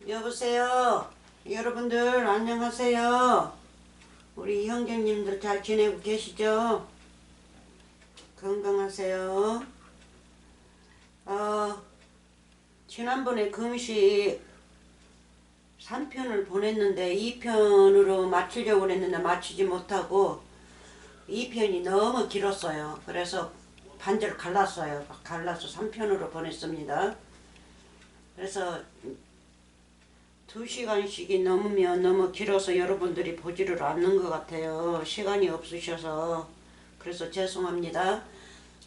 여보세요. 여러분들 안녕하세요. 우리 형제님들 잘 지내고 계시죠? 건강하세요. 지난번에 금식 3편을 보냈는데 2편으로 마치려고 했는데 마치지 못하고 2편이 너무 길었어요. 그래서 반절 갈랐어요. 갈라서 3편으로 보냈습니다. 그래서 2시간씩이 넘으면 너무 길어서 여러분들이 보지를 않는 것 같아요. 시간이 없으셔서. 그래서 죄송합니다.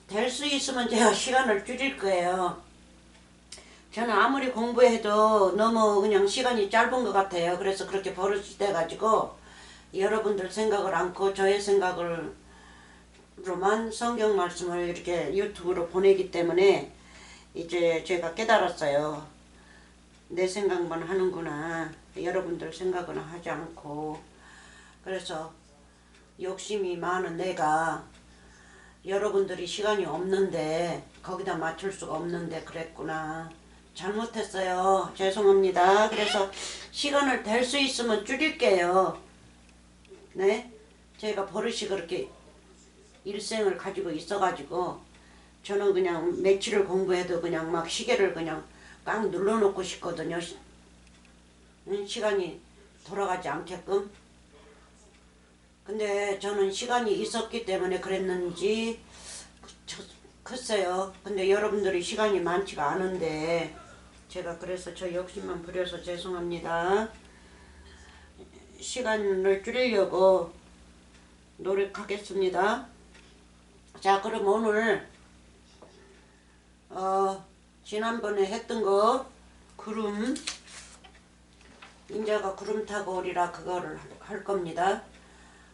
될 수 있으면 제가 시간을 줄일 거예요. 저는 아무리 공부해도 너무 그냥 시간이 짧은 것 같아요. 그래서 그렇게 버릇이 돼가지고 여러분들 생각을 않고 저의 생각을 로만 성경 말씀을 이렇게 유튜브로 보내기 때문에 이제 제가 깨달았어요. 내 생각만 하는구나. 여러분들 생각은 하지 않고. 그래서 욕심이 많은 내가 여러분들이 시간이 없는데 거기다 맞출 수가 없는데 그랬구나. 잘못했어요. 죄송합니다. 그래서 시간을 될 수 있으면 줄일게요. 네? 제가 버릇이 그렇게 일생을 가지고 있어가지고 저는 그냥 며칠을 공부해도 그냥 막 시계를 그냥 꽉 눌러놓고 싶거든요. 시간이 돌아가지 않게끔. 근데 저는 시간이 있었기 때문에 그랬는지 글쎄요. 근데 여러분들이 시간이 많지가 않은데 제가 그래서 저 욕심만 부려서 죄송합니다. 시간을 줄이려고 노력하겠습니다. 자, 그럼 오늘 지난번에 했던 거 구름, 인자가 구름 타고 오리라 그거를 할 겁니다.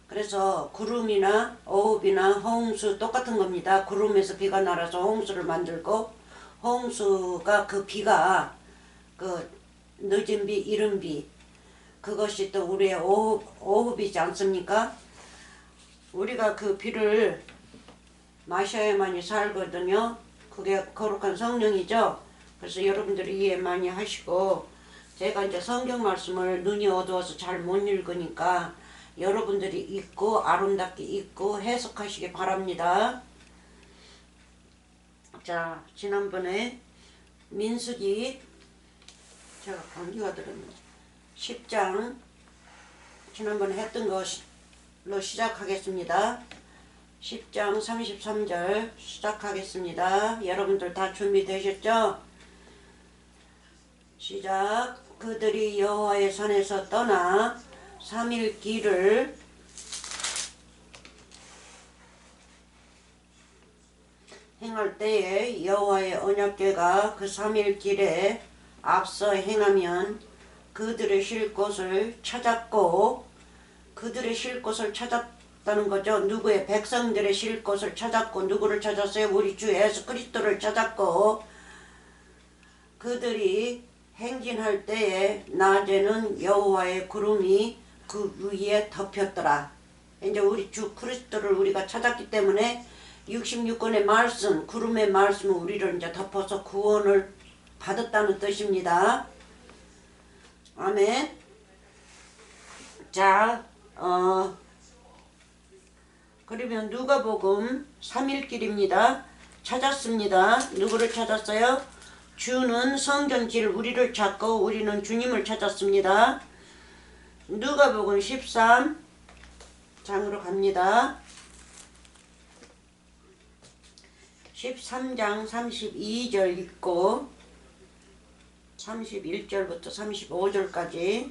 그래서 구름이나 어읍이나 홍수 똑같은 겁니다. 구름에서 비가 날아서 홍수를 만들고 홍수가 그 비가 그 늦은 비, 이른 비 그것이 또 우리의 어읍이지 않습니까? 우리가 그 비를 마셔야만이 살거든요. 그게 거룩한 성령이죠. 그래서 여러분들이 이해 많이 하시고 제가 이제 성경 말씀을 눈이 어두워서 잘 못 읽으니까 여러분들이 읽고 아름답게 읽고 해석하시기 바랍니다. 자, 지난번에 민수기 제가 감기가 들었네. 10장 지난번에 했던 것로 시작하겠습니다. 10장 33절 시작하겠습니다. 여러분들 다 준비되셨죠? 시작. 그들이 여호와의 산에서 떠나 3일 길을 행할 때에 여호와의 언약궤가 그 3일 길에 앞서 행하면 그들의 쉴 곳을 찾았고 그들의 쉴 곳을 찾았다는 거죠. 누구의 백성들의 쉴 곳을 찾았고 누구를 찾았어요? 우리 주 예수 그리스도를 찾았고 그들이 행진할 때에 낮에는 여호와의 구름이 그 위에 덮였더라. 이제 우리 주 그리스도를 우리가 찾았기 때문에 66권의 말씀, 구름의 말씀은 우리를 이제 덮어서 구원을 받았다는 뜻입니다. 아멘. 자, 그러면 누가복음 3일길입니다. 찾았습니다. 누구를 찾았어요? 주는 성경길 우리를 찾고 우리는 주님을 찾았습니다. 누가복음 13장으로 갑니다. 13장 32절 읽고 31절부터 35절까지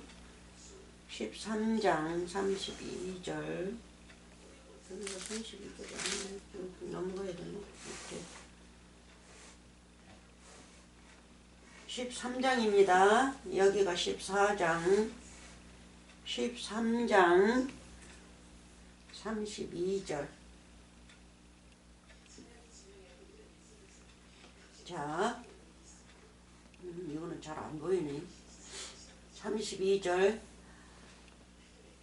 13장 32절 32절이 넘어가야 되나? 13장입니다. 여기가 14장 13장 32절 자 이거는 잘 안 보이네. 32절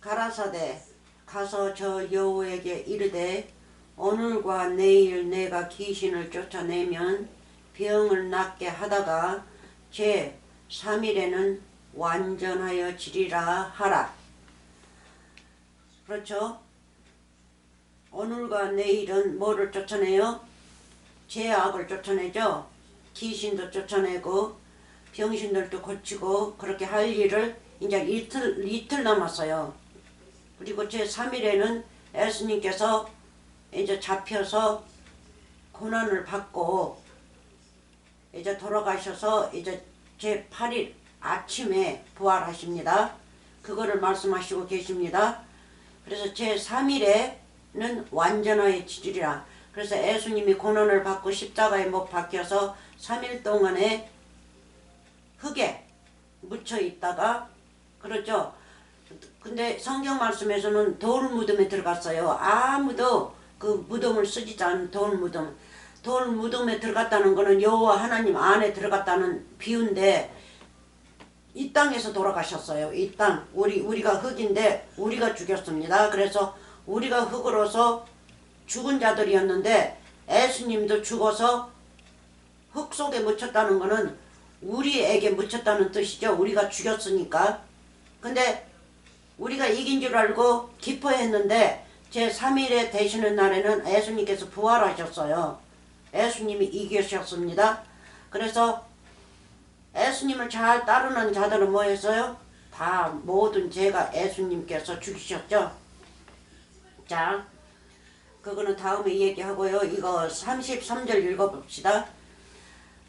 가라사대 가서 저 여호에게 이르되 오늘과 내일 내가 귀신을 쫓아내면 병을 낫게 하다가 제 3일에는 완전하여 지리라 하라. 그렇죠? 오늘과 내일은 뭐를 쫓아내요? 죄악을 쫓아내죠. 귀신도 쫓아내고 병신들도 고치고 그렇게 할 일을 이제 이틀 남았어요. 그리고 제3일에는 예수님께서 이제 잡혀서 고난을 받고 이제 돌아가셔서 이제 제8일 아침에 부활하십니다. 그거를 말씀하시고 계십니다. 그래서 제3일에는 완전하여 지리라. 그래서 예수님이 고난을 받고 십자가에 못 박혀서 3일 동안에 흙에 묻혀 있다가 그렇죠. 근데 성경 말씀에서는 돌 무덤에 들어갔어요. 아무도 그 무덤을 쓰지 않은 돌 무덤. 돌 무덤에 들어갔다는 거는 여호와 하나님 안에 들어갔다는 비유인데 이 땅에서 돌아가셨어요. 이 땅. 우리가 흙인데 우리가 죽였습니다. 그래서 우리가 흙으로서 죽은 자들이었는데 예수님도 죽어서 흙 속에 묻혔다는 거는 우리에게 묻혔다는 뜻이죠. 우리가 죽였으니까. 근데 우리가 이긴 줄 알고 기뻐했는데 제3일에 되시는 날에는 예수님께서 부활하셨어요. 예수님이 이기셨습니다. 그래서 예수님을 잘 따르는 자들은 뭐 했어요? 다 모든 죄가 예수님께서 죽이셨죠. 자, 그거는 다음에 얘기하고요. 이거 33절 읽어봅시다.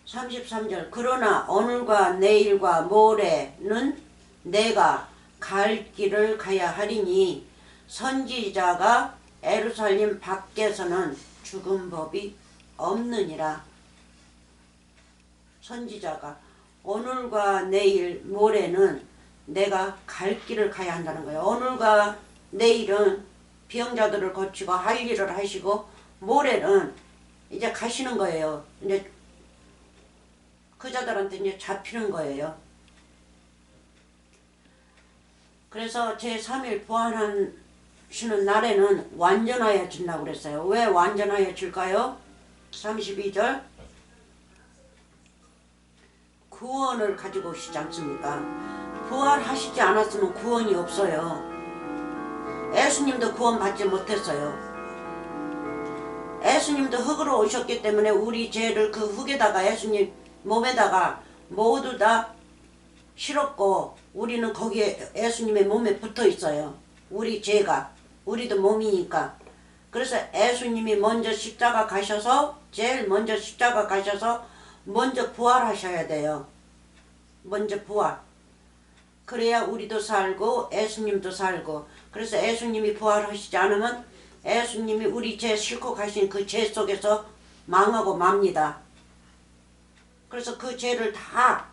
33절 그러나 오늘과 내일과 모레는 내가 갈 길을 가야 하리니 선지자가 예루살렘 밖에서는 죽은 법이 없느니라. 선지자가 오늘과 내일 모레는 내가 갈 길을 가야 한다는 거예요. 오늘과 내일은 병자들을 고치고 할 일을 하시고 모레는 이제 가시는 거예요. 이제 그 자들한테 이제 잡히는 거예요. 그래서 제3일 부활하시는 날에는 완전하여 진다고 그랬어요. 왜 완전하여 질까요? 32절 구원을 가지고 오시지 않습니까? 부활하시지 않았으면 구원이 없어요. 예수님도 구원받지 못했어요. 예수님도 흙으로 오셨기 때문에 우리 죄를 그 흙에다가 예수님 몸에다가 모두 다 실었고 우리는 거기에 예수님의 몸에 붙어 있어요. 우리 죄가. 우리도 몸이니까. 그래서 예수님이 먼저 십자가 가셔서 제일 먼저 십자가 가셔서 먼저 부활하셔야 돼요. 먼저 부활. 그래야 우리도 살고 예수님도 살고. 그래서 예수님이 부활하시지 않으면 예수님이 우리 죄 싣고 가신 그 죄 속에서 망하고 맙니다. 그래서 그 죄를 다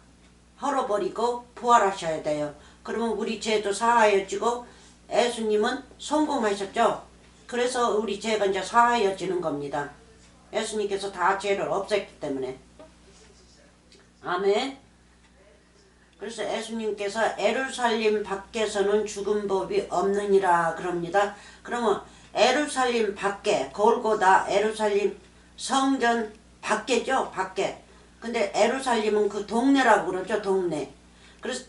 헐어버리고 부활하셔야 돼요. 그러면 우리 죄도 사하여지고 예수님은 성공하셨죠. 그래서 우리 죄가 이제 사하여지는 겁니다. 예수님께서 다 죄를 없앴기 때문에. 아멘. 그래서 예수님께서 예루살렘 밖에서는 죽은 법이 없느니라 그럽니다. 그러면 예루살렘 밖에 골고다 예루살렘 성전 밖에죠. 밖에. 근데 예루살렘은 그 동네라고 그러죠. 동네.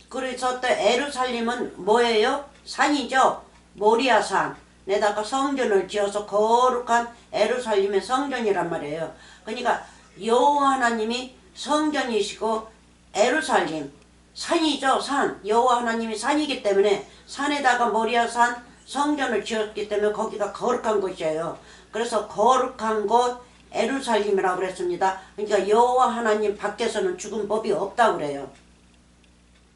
그래서 또 예루살렘은 뭐예요? 산이죠. 모리아산. 내다가 성전을 지어서 거룩한 예루살렘의 성전이란 말이에요. 그러니까 여호와 하나님이 성전이시고 예루살렘 산이죠. 산. 여호와 하나님이 산이기 때문에 산에다가 모리아산 성전을 지었기 때문에 거기가 거룩한 곳이에요. 그래서 거룩한 곳 예루살렘이라고 그랬습니다. 그러니까 여호와 하나님 밖에서는 죽은 법이 없다고 그래요.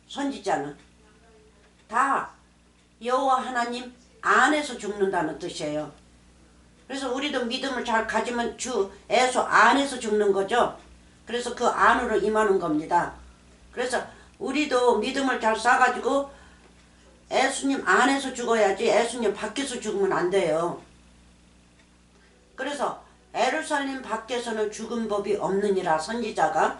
선지자는 다 여호와 하나님 안에서 죽는다는 뜻이에요. 그래서 우리도 믿음을 잘 가지면 주 예수 안에서 죽는 거죠. 그래서 그 안으로 임하는 겁니다. 그래서 우리도 믿음을 잘 쌓아가지고 예수님 안에서 죽어야지 예수님 밖에서 죽으면 안 돼요. 그래서 예루살렘 밖에서는 죽은 법이 없느니라. 선지자가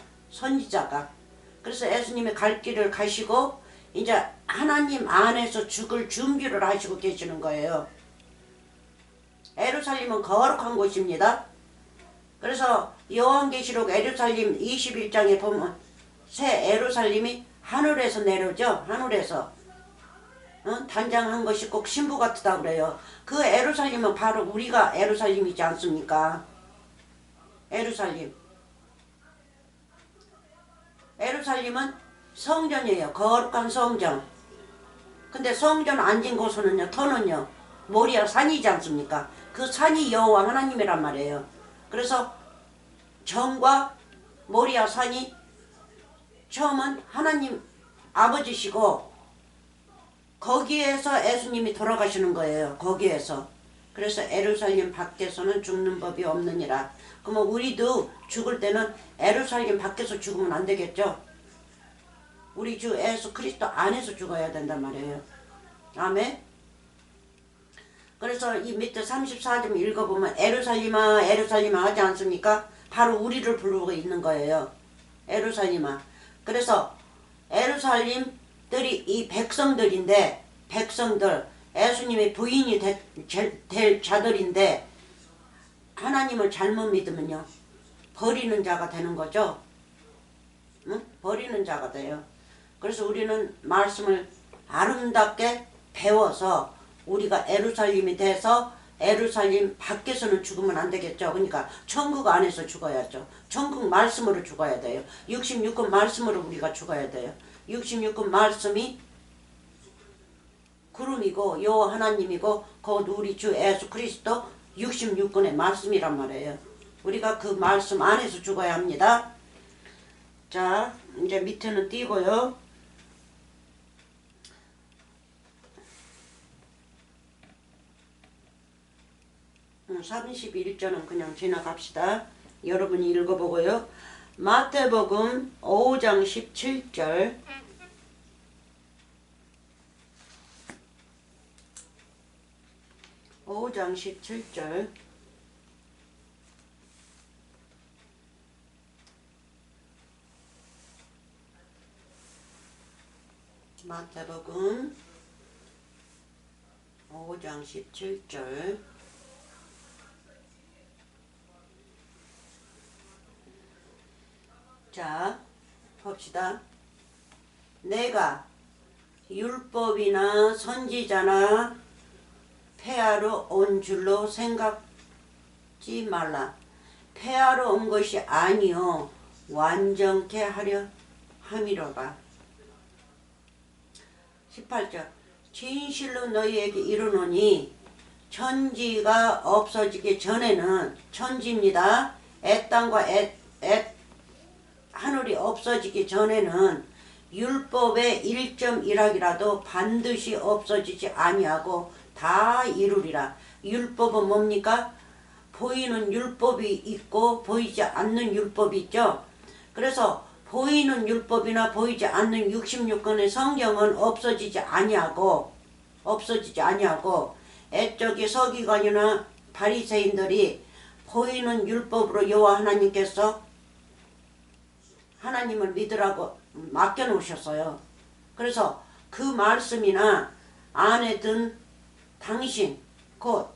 그래서 예수님이 갈 길을 가시고 이제 하나님 안에서 죽을 준비를 하시고 계시는 거예요. 예루살렘은 거룩한 곳입니다. 그래서 요한계시록 예루살렘 21장에 보면 새 예루살렘이 하늘에서 내려오죠. 하늘에서. 단장한 것이 꼭 신부 같다 그래요. 그 예루살렘은 바로 우리가 예루살렘이지 않습니까? 예루살렘. 예루살렘은 성전이에요. 거룩한 성전. 근데 성전 앉은 곳은요, 터는요, 모리아 산이지 않습니까? 그 산이 여호와 하나님이란 말이에요. 그래서 전과 모리아 산이 처음은 하나님 아버지시고 거기에서 예수님이 돌아가시는 거예요. 거기에서. 그래서 예루살렘 밖에서는 죽는 법이 없느니라. 그러면 우리도 죽을 때는 예루살렘 밖에서 죽으면 안 되겠죠? 우리 주 예수 그리스도 안에서 죽어야 된단 말이에요. 아멘. 그래서 이 밑에 34점 읽어보면 예루살렘아 예루살렘아 하지 않습니까? 바로 우리를 부르고 있는 거예요. 예루살렘아. 그래서 예루살렘들이 이 백성들인데, 백성들 예수님의 부인이 될 자들인데 하나님을 잘못 믿으면요 버리는 자가 되는 거죠. 응? 버리는 자가 돼요. 그래서 우리는 말씀을 아름답게 배워서 우리가 예루살렘이 돼서 예루살렘 밖에서는 죽으면 안 되겠죠. 그러니까 천국 안에서 죽어야죠. 천국 말씀으로 죽어야 돼요. 66권 말씀으로 우리가 죽어야 돼요. 66권 말씀이 구름이고 여호와 하나님이고 곧 우리 주 예수 그리스도 66권의 말씀이란 말이에요. 우리가 그 말씀 안에서 죽어야 합니다. 자, 이제 밑에는 띄고요. 31절은 그냥 지나갑시다. 여러분이 읽어보고요. 마태복음 5장 17절. 마태복음 5장 17절. 자, 봅시다. 내가 율법이나 선지자나 폐하러 온 줄로 생각지 말라. 폐하러 온 것이 아니요 완전케 하려 함이로다. 18절. 진실로 너희에게 이르노니 천지가 없어지기 전에는, 천지입니다. 땅과 하늘이 없어지기 전에는 율법의 1.1항이라도 반드시 없어지지 아니하고 다 이루리라. 율법은 뭡니까? 보이는 율법이 있고 보이지 않는 율법이 있죠. 그래서 보이는 율법이나 보이지 않는 66권의 성경은 없어지지 아니하고 애적이 서기관이나 바리새인들이 보이는 율법으로 여호와 하나님께서 하나님을 믿으라고 맡겨놓으셨어요. 그래서 그 말씀이나 안에 든 당신, 곧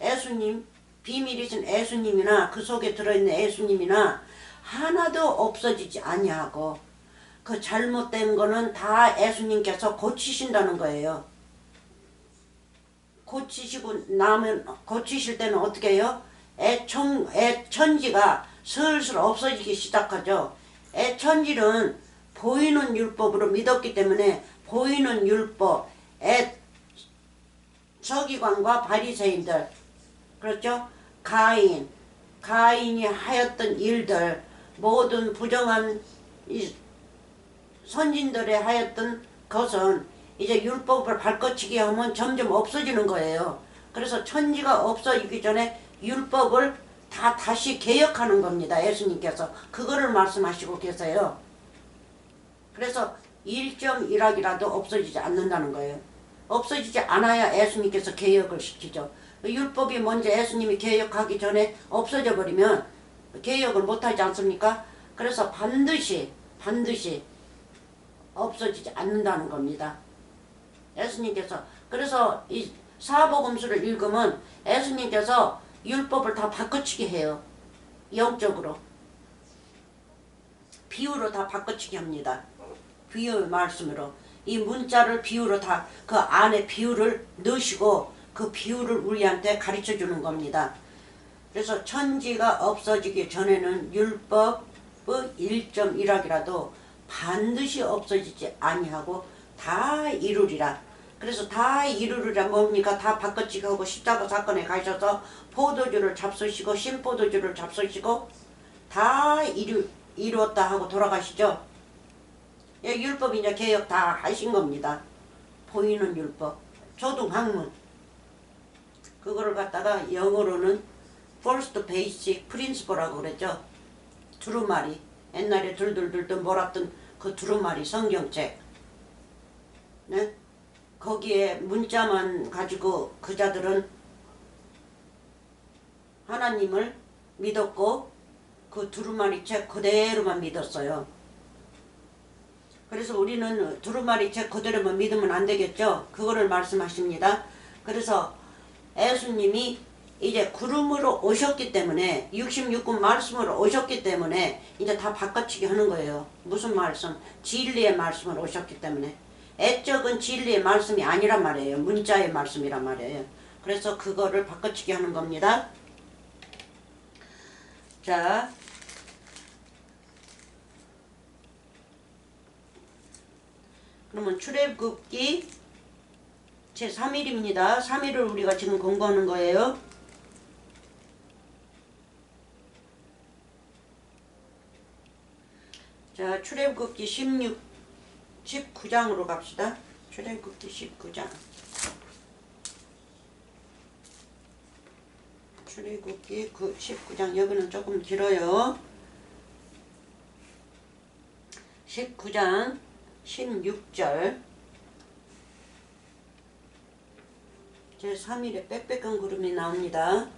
예수님, 비밀이신 예수님이나 그 속에 들어있는 예수님이나 하나도 없어지지 아니하고 그 잘못된 거는 다 예수님께서 고치신다는 거예요. 고치시고 나면, 고치실 때는 어떻게 해요? 천지가 슬슬 없어지기 시작하죠. 천지는 보이는 율법으로 믿었기 때문에 보이는 율법, 서기관과 바리새인들, 그렇죠? 가인이 하였던 일들, 모든 부정한 선진들의 하였던 것은 이제 율법을 발거치게 하면 점점 없어지는 거예요. 그래서 천지가 없어지기 전에 율법을 다시 개혁하는 겁니다. 예수님께서 그거를 말씀하시고 계세요. 그래서 1.1항이라도 없어지지 않는다는 거예요. 없어지지 않아야 예수님께서 개혁을 시키죠. 율법이 먼저 예수님이 개혁하기 전에 없어져 버리면 개혁을 못하지 않습니까? 그래서 반드시 없어지지 않는다는 겁니다. 예수님께서. 그래서 이 사복음서를 읽으면 예수님께서 율법을 다 바꿔치기 해요. 영적으로. 비유로 다 바꿔치기 합니다. 비유 말씀으로 이 문자를 비유로 다 그 안에 비유를 넣으시고 그 비유를 우리한테 가르쳐 주는 겁니다. 그래서 천지가 없어지기 전에는 율법의 1.1학이라도 반드시 없어지지 아니하고 다 이루리라. 그래서 다 이루리라 뭡니까? 다 바꿔치기하고 십자가 사건에 가셔서 포도주를 잡수시고 신포도주를 잡수시고 다 이루었다 하고 돌아가시죠. 율법 이제 개혁 다 하신 겁니다. 보이는 율법, 초등학문. 그거를 갖다가 영어로는 First Basic Principle라고 그랬죠. 두루마리. 옛날에 둘둘둘 몰았던 그 두루마리 성경책. 네? 거기에 문자만 가지고 그자들은 하나님을 믿었고 그 두루마리 책 그대로만 믿었어요. 그래서 우리는 두루마리 책 그대로만 믿으면 안 되겠죠. 그거를 말씀하십니다. 그래서 예수님이 이제 구름으로 오셨기 때문에 66권 말씀으로 오셨기 때문에 이제 다 바꿔치기 하는 거예요. 무슨 말씀? 진리의 말씀으로 오셨기 때문에. 애적은 진리의 말씀이 아니란 말이에요. 문자의 말씀이란 말이에요. 그래서 그거를 바꿔치기 하는 겁니다. 자, 그러면 출애굽기 제3일입니다. 3일을 우리가 지금 공부하는 거예요. 자, 출애굽기 19장으로 갑시다. 출애굽기 19장. 출애굽기 19장. 여기는 조금 길어요. 19장 16절. 제3일에 빽빽한 구름이 나옵니다.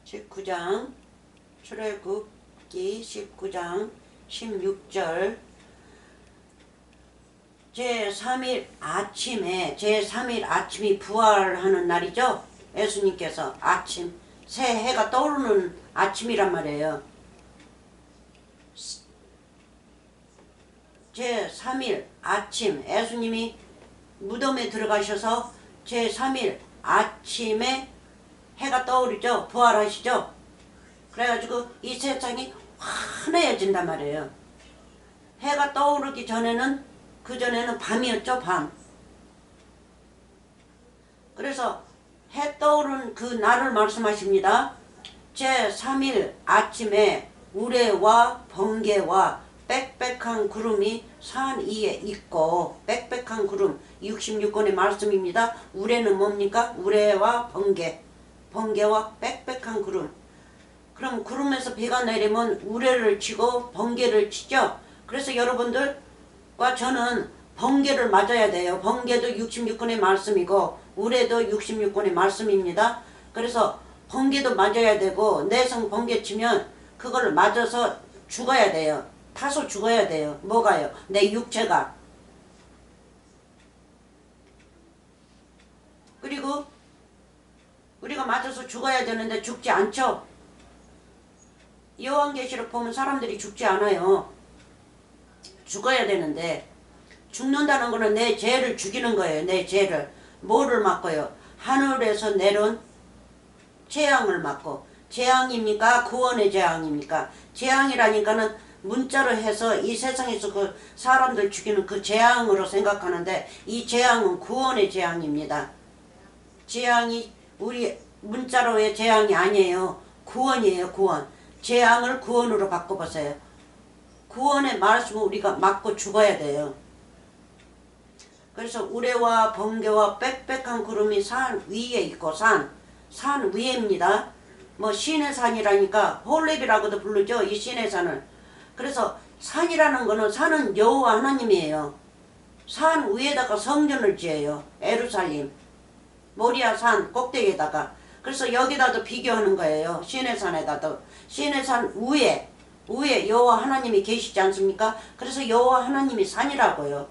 19장 출애굽기 19장 16절. 제3일 아침이 부활하는 날이죠. 예수님께서 아침 새 해가 떠오르는 아침이란 말이에요. 제3일 아침 예수님이 무덤에 들어가셔서 제3일 아침에 해가 떠오르죠. 부활하시죠. 그래가지고 이 세상이 환해진단 말이에요. 해가 떠오르기 전에는 그전에는 밤이었죠. 밤. 그래서 해 떠오른 그 날을 말씀하십니다. 제3일 아침에 우레와 번개와 빽빽한 구름이 산 위에 있고, 빽빽한 구름 66권의 말씀입니다. 우레는 뭡니까? 우레와 번개, 번개와 빽빽한 구름. 그럼 구름에서 비가 내리면 우레를 치고 번개를 치죠. 그래서 여러분들과 저는 번개를 맞아야 돼요. 번개도 66권의 말씀이고 우레도 66권의 말씀입니다. 그래서 번개도 맞아야 되고 내성 번개 치면 그걸 맞아서 죽어야 돼요. 타서 죽어야 돼요. 뭐가요? 내 육체가. 그리고 우리가 맞아서 죽어야 되는데 죽지 않죠. 요한계시록 보면 사람들이 죽지 않아요. 죽어야 되는데 죽는다는 거는 내 죄를 죽이는 거예요. 내 죄를. 뭐를 맡고요? 하늘에서 내려온 재앙을 맡고. 재앙입니까? 구원의 재앙입니까? 재앙이라니까는 문자로 해서 이 세상에서 그 사람들 죽이는 그 재앙으로 생각하는데 이 재앙은 구원의 재앙입니다. 재앙이 우리 문자로의 재앙이 아니에요. 구원이에요. 구원. 재앙을 구원으로 바꿔보세요. 구원의 말씀을 우리가 맞고 죽어야 돼요. 그래서 우레와 번개와 빽빽한 구름이 산 위에 있고 산 위에입니다. 뭐 신의 산이라니까 홀렙이라고도 부르죠. 이 신의 산을. 그래서 산이라는 거는 산은 여호와 하나님이에요. 산 위에다가 성전을 지어요. 예루살렘 모리아 산 꼭대기에다가. 그래서 여기다도 비교하는 거예요. 신의 산에다도. 신의 산 위에 여호와 하나님이 계시지 않습니까? 그래서 여호와 하나님이 산이라고요.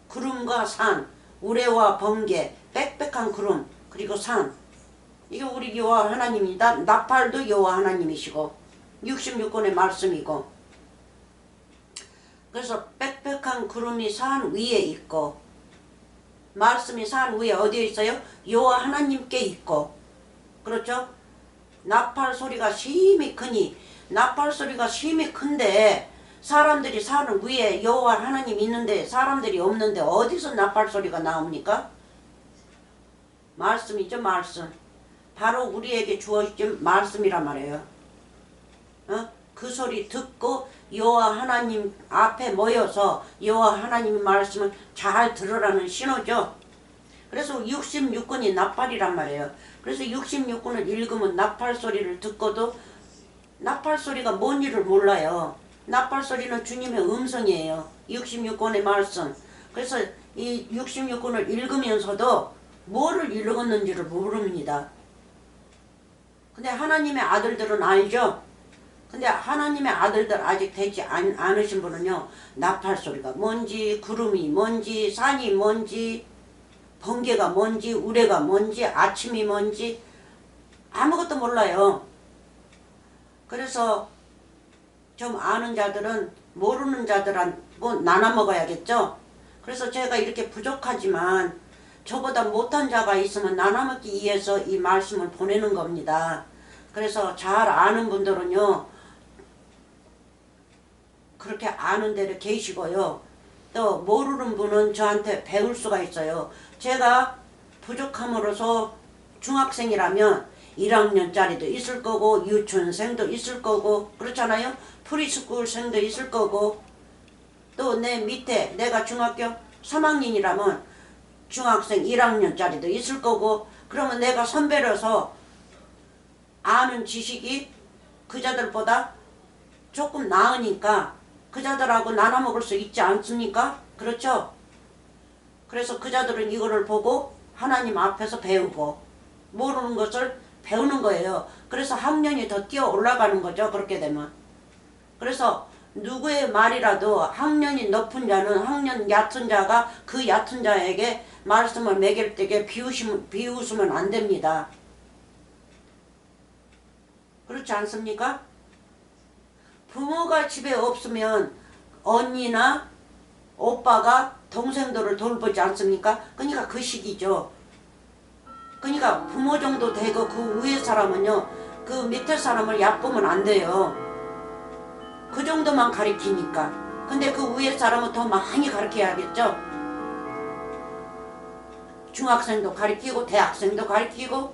구름과 산, 우레와 번개, 빽빽한 구름, 그리고 산. 이게 우리 여호와 하나님입니다. 나팔도 여호와 하나님이시고 66권의 말씀이고. 그래서 빽빽한 구름이 산 위에 있고 말씀이 산 위에 어디에 있어요? 여호와 하나님께 있고 그렇죠? 나팔 소리가 심히 크니 나팔 소리가 심히 큰데 사람들이 사는 위에 여호와 하나님 있는데 사람들이 없는데 어디서 나팔 소리가 나옵니까? 말씀이죠 말씀. 바로 우리에게 주어진 말씀이란 말이에요. 그 소리 듣고 여호와 하나님 앞에 모여서 여호와 하나님의 말씀을 잘 들으라는 신호죠. 그래서 66권이 나팔이란 말이에요. 그래서 66권을 읽으면 나팔 소리를 듣고도 나팔 소리가 뭔지를 몰라요. 나팔 소리는 주님의 음성이에요. 66권의 말씀. 그래서 이 66권을 읽으면서도 뭐를 읽었는지를 모릅니다. 근데 하나님의 아들들은 알죠? 근데 하나님의 아들들 아직 되지 않으신 분은요. 나팔 소리가 뭔지 구름이 뭔지 산이 뭔지 번개가 뭔지 우레가 뭔지 아침이 뭔지 아무것도 몰라요. 그래서 좀 아는 자들은 모르는 자들하고 나눠 먹어야겠죠. 그래서 제가 이렇게 부족하지만 저보다 못한 자가 있으면 나눠 먹기 위해서 이 말씀을 보내는 겁니다. 그래서 잘 아는 분들은요. 그렇게 아는 데를 계시고요. 또 모르는 분은 저한테 배울 수가 있어요. 제가 부족함으로써 중학생이라면 1학년짜리도 있을 거고 유치원생도 있을 거고 그렇잖아요. 프리스쿨생도 있을 거고 또 내 밑에 내가 중학교 3학년이라면 중학생 1학년짜리도 있을 거고 그러면 내가 선배로서 아는 지식이 그자들보다 조금 나으니까 그자들하고 나눠 먹을 수 있지 않습니까? 그렇죠? 그래서 그자들은 이거를 보고 하나님 앞에서 배우고 모르는 것을 배우는 거예요. 그래서 학년이 더 뛰어 올라가는 거죠. 그렇게 되면. 그래서 누구의 말이라도 학년이 높은 자는 학년 얕은 자가 그 얕은 자에게 말씀을 매길 때에 비웃으면 안 됩니다. 그렇지 않습니까? 부모가 집에 없으면 언니나 오빠가 동생들을 돌보지 않습니까? 그러니까 그 시기죠. 그러니까 부모 정도 되고 그 위에 사람은요. 그 밑에 사람을 얕보면 안 돼요. 그 정도만 가르치니까. 근데 그 위에 사람은 더 많이 가르쳐야겠죠. 중학생도 가르치고 대학생도 가르치고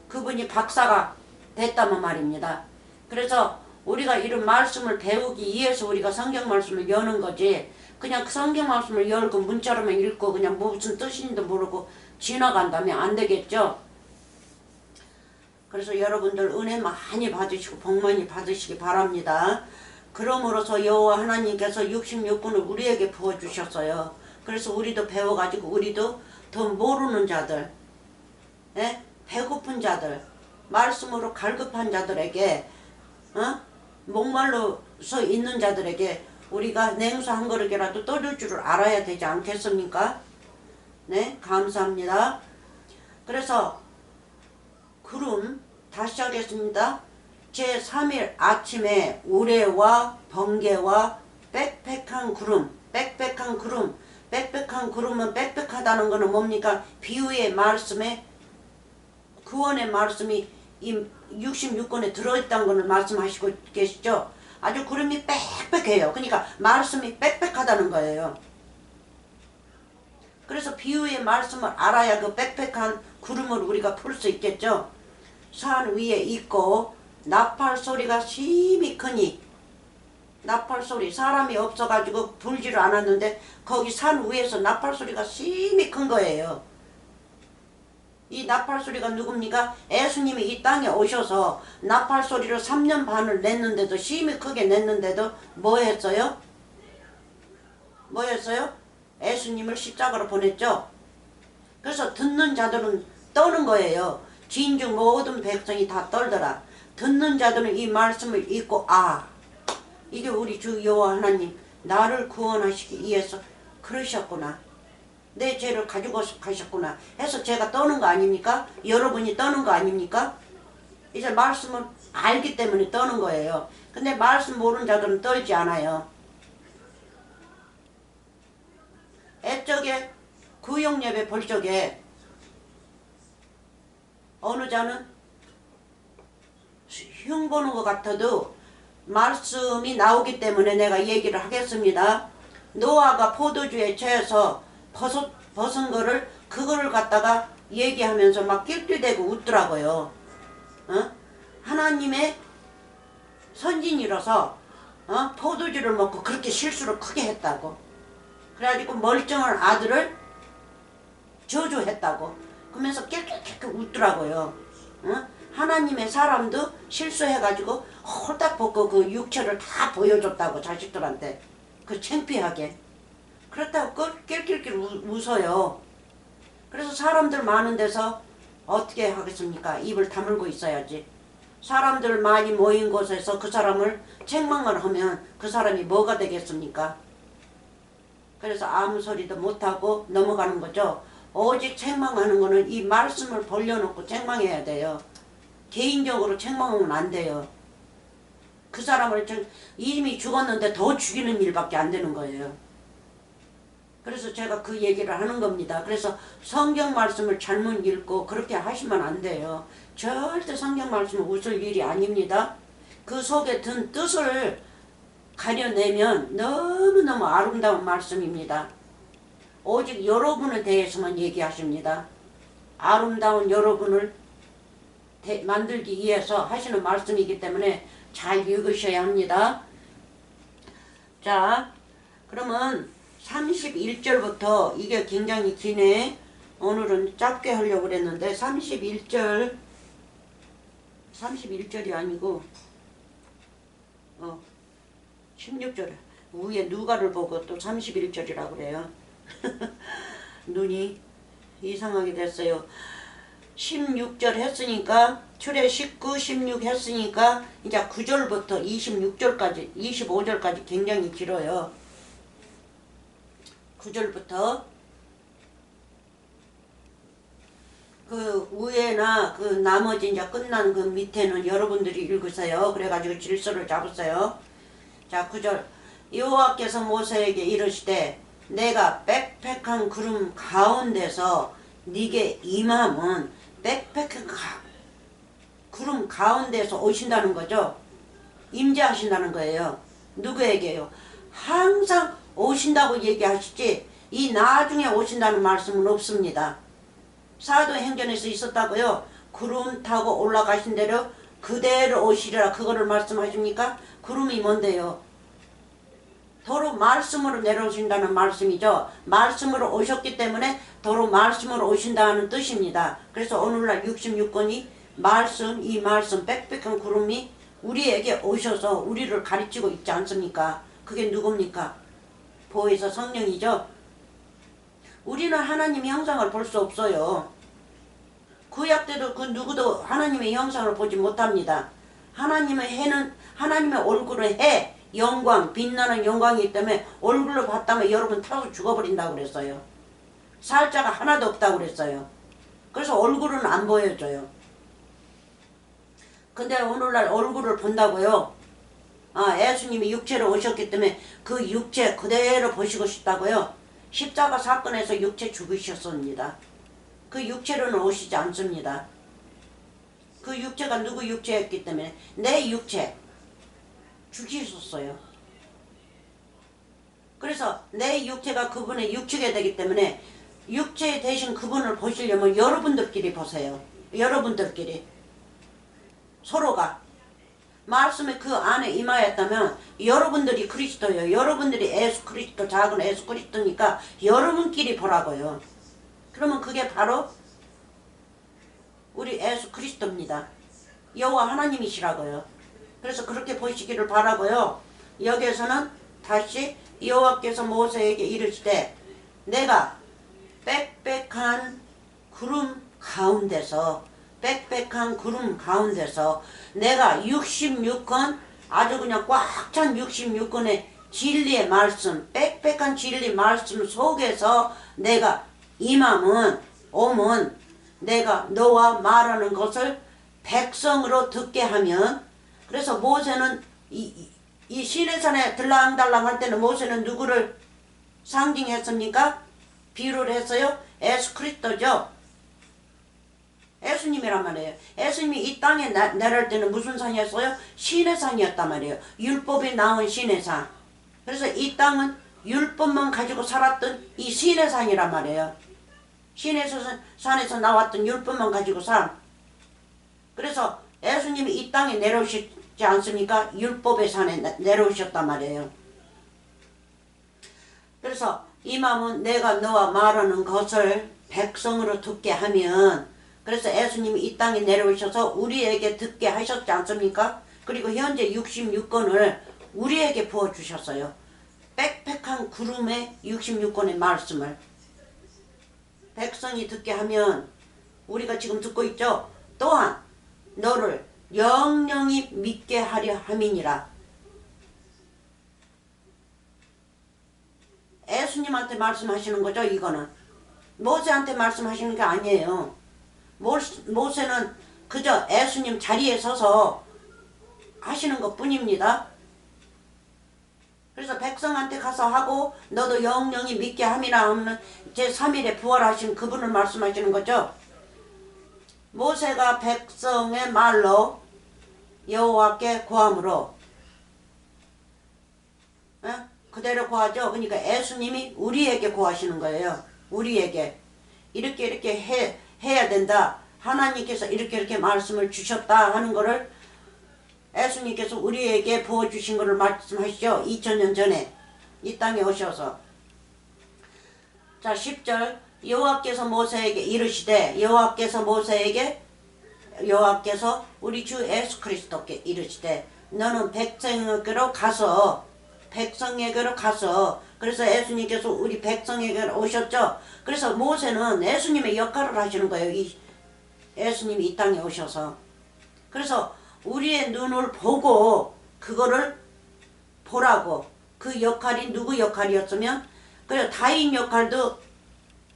그분이 박사가 됐다면 말입니다. 그래서 우리가 이런 말씀을 배우기 위해서 우리가 성경 말씀을 여는 거지 그냥 그 성경 말씀을 열고 문자로만 읽고 그냥 무슨 뜻인지도 모르고 지나간다면 안 되겠죠. 그래서 여러분들 은혜 많이 받으시고 복 많이 받으시기 바랍니다. 그러므로서 여호와 하나님께서 66권을 우리에게 부어주셨어요. 그래서 우리도 배워가지고 우리도 더 모르는 자들, 배고픈 자들, 말씀으로 갈급한 자들에게 목말라서 있는 자들에게 우리가 냉수 한 그릇이라도 떠줄 줄을 알아야 되지 않겠습니까? 네, 감사합니다. 그래서 구름 다시 하겠습니다. 제3일 아침에 우레와 번개와 빽빽한 구름, 빽빽한 구름, 빽빽한 구름은 빽빽하다는 것은 뭡니까? 비유의 말씀에 구원의 말씀이 이 66권에 들어있다는 것을 말씀하시고 계시죠. 아주 구름이 빽빽해요. 그러니까 말씀이 빽빽하다는 거예요. 그래서 비유의 말씀을 알아야 그 빽빽한 구름을 우리가 풀 수 있겠죠. 산 위에 있고 나팔 소리가 심히 크니 나팔 소리 사람이 없어가지고 불지를 않았는데 거기 산 위에서 나팔 소리가 심히 큰 거예요. 이 나팔 소리가 누굽니까? 예수님이 이 땅에 오셔서 나팔 소리를 3년 반을 냈는데도 심히 크게 냈는데도 뭐 했어요? 뭐 했어요? 예수님을 십자가로 보냈죠. 그래서 듣는 자들은 떠는 거예요. 진중 모든 백성이 다 떨더라. 듣는 자들은 이 말씀을 읽고 이게 우리 주 여호와 하나님 나를 구원하시기 위해서 그러셨구나. 내 죄를 가지고 가셨구나 해서 제가 떠는 거 아닙니까? 여러분이 떠는 거 아닙니까? 이제 말씀을 알기 때문에 떠는 거예요. 근데 말씀 모르는 자들은 떨지 않아요. 볼 적에 구역예배 볼 적에 어느 자는 흉보는 것 같아도 말씀이 나오기 때문에 내가 얘기를 하겠습니다. 노아가 포도주에 취해서 벗은 거를 그거를 갖다가 얘기하면서 막 낄낄대고 웃더라고요. 하나님의 선진이라서 포도주를 먹고 그렇게 실수를 크게 했다고. 그래가지고 멀쩡한 아들을 저주했다고. 그러면서 낄낄낄낄 웃더라고요. 하나님의 사람도 실수해가지고 홀딱 벗고 그 육체를 다 보여줬다고 자식들한테. 그 창피하게. 그렇다고 낄낄낄 웃어요. 그래서 사람들 많은 데서 어떻게 하겠습니까? 입을 다물고 있어야지. 사람들 많이 모인 곳에서 그 사람을 책망을 하면 그 사람이 뭐가 되겠습니까? 그래서 아무 소리도 못하고 넘어가는 거죠. 오직 책망하는 거는 이 말씀을 벌려놓고 책망해야 돼요. 개인적으로 책망하면 안 돼요. 그 사람을 이미 죽었는데 더 죽이는 일밖에 안 되는 거예요. 그래서 제가 그 얘기를 하는 겁니다. 그래서 성경 말씀을 잘못 읽고 그렇게 하시면 안 돼요. 절대 성경 말씀은 웃을 일이 아닙니다. 그 속에 든 뜻을 가려내면 너무너무 아름다운 말씀입니다. 오직 여러분에 대해서만 얘기하십니다. 아름다운 여러분을 만들기 위해서 하시는 말씀이기 때문에 잘 읽으셔야 합니다. 자, 그러면 31절부터 이게 굉장히 기네. 오늘은 짧게 하려고 그랬는데 31절이 아니고 16절 위에 누가를 보고 또 31절이라고 그래요. 눈이 이상하게 됐어요. 16절 했으니까 출애 19, 16 했으니까 이제 9절부터 26절까지 25절까지 굉장히 길어요. 9절부터 그 위에나 그 나머지 이제 끝난 그 밑에는 여러분들이 읽으세요. 그래가지고 질서를 잡으세요. 자, 9절 여호와께서 모세에게 이르시되 내가 빽빽한 구름 가운데서 네게 임함은 빽빽한 구름 가운데서 오신다는 거죠. 임재하신다는 거예요. 누구에게요? 항상 오신다고 얘기하시지 이 나중에 오신다는 말씀은 없습니다. 사도행전에서 있었다고요. 구름 타고 올라가신 대로 그대로 오시리라 그거를 말씀하십니까? 구름이 뭔데요? 도로 말씀으로 내려오신다는 말씀이죠. 말씀으로 오셨기 때문에 도로 말씀으로 오신다는 뜻입니다. 그래서 오늘날 66권이 말씀, 이 말씀 빽빽한 구름이 우리에게 오셔서 우리를 가르치고 있지 않습니까? 그게 누굽니까? 보혜사 성령이죠. 우리는 하나님의 형상을 볼 수 없어요. 구약 때도 그 누구도 하나님의 형상을 보지 못합니다. 하나님의 해는 하나님의 얼굴을 해 영광 빛나는 영광이기 때문에 얼굴로 봤다면 여러분 타서 죽어버린다고 그랬어요. 살자가 하나도 없다고 그랬어요. 그래서 얼굴은 안 보여줘요. 근데 오늘날 얼굴을 본다고요. 예수님이 육체로 오셨기 때문에 그 육체 그대로 보시고 싶다고요. 십자가 사건에서 육체 죽으셨습니다. 그 육체로는 오시지 않습니다. 그 육체가 누구 육체였기 때문에 내 육체 죽이셨어요. 그래서 내 육체가 그분의 육체가 되기 때문에 육체 대신 그분을 보시려면 여러분들끼리 보세요. 여러분들끼리 서로가 말씀이 그 안에 임하였다면 여러분들이 그리스도예요. 여러분들이 예수 그리스도 작은 예수 그리스도니까 여러분끼리 보라고요. 그러면 그게 바로 우리 예수 그리스도입니다. 여호와 하나님이시라고요. 그래서 그렇게 보시기를 바라고요. 여기에서는 다시 여호와께서 모세에게 이르시되 내가 빽빽한 구름 가운데서 내가 66권 아주 그냥 꽉 찬 66권의 진리의 말씀 빽빽한 진리 말씀 속에서 내가 임함은 오면 내가 너와 말하는 것을 백성으로 듣게 하면 그래서 모세는 이 시내산에 들랑달랑 할 때는 모세는 누구를 상징했습니까? 비유를 했어요? 예수 그리스도죠. 예수님이란 말이에요. 예수님이 이 땅에 내려올 때는 무슨 산이었어요? 신의 산이었단 말이에요. 율법이 나온 신의 산. 그래서 이 땅은 율법만 가지고 살았던 이 신의 산이란 말이에요. 신의 산에서 나왔던 율법만 가지고 산. 그래서 예수님이 이 땅에 내려오시지 않습니까? 율법의 산에 내려오셨단 말이에요. 그래서 이 마음은 내가 너와 말하는 것을 백성으로 듣게 하면, 그래서 예수님이 이 땅에 내려오셔서 우리에게 듣게 하셨지 않습니까? 그리고 현재 66권을 우리에게 부어주셨어요. 빽빽한 구름에 66권의 말씀을 백성이 듣게 하면, 우리가 지금 듣고 있죠? 또한 너를 영영이 믿게 하려 함이니라. 예수님한테 말씀하시는 거죠. 이거는 모세한테 말씀하시는 게 아니에요. 모세는 그저 예수님 자리에 서서 하시는 것 뿐입니다. 그래서 백성한테 가서 하고 너도 영영이 믿게 함이라 하면 제3일에 부활하신 그분을 말씀하시는 거죠. 모세가 백성의 말로 여호와께 구함으로 그대로 구하죠. 그러니까 예수님이 우리에게 구하시는 거예요. 우리에게 이렇게 해야 된다. 하나님께서 이렇게 말씀을 주셨다 하는 거를 예수님께서 우리에게 부어주신 것을 말씀하시죠. 2000년 전에 이 땅에 오셔서. 자 10절 여호와께서 모세에게 이르시되 여호와께서 우리 주 예수 그리스도께 이르시되 너는 백성에게로 가서 그래서 예수님께서 우리 백성에게 오셨죠. 그래서 모세는 예수님의 역할을 하시는 거예요. 예수님이 이 땅에 오셔서. 그래서 우리의 눈을 보고 그거를 보라고. 그 역할이 누구 역할이었으면, 그래서 다윗 역할도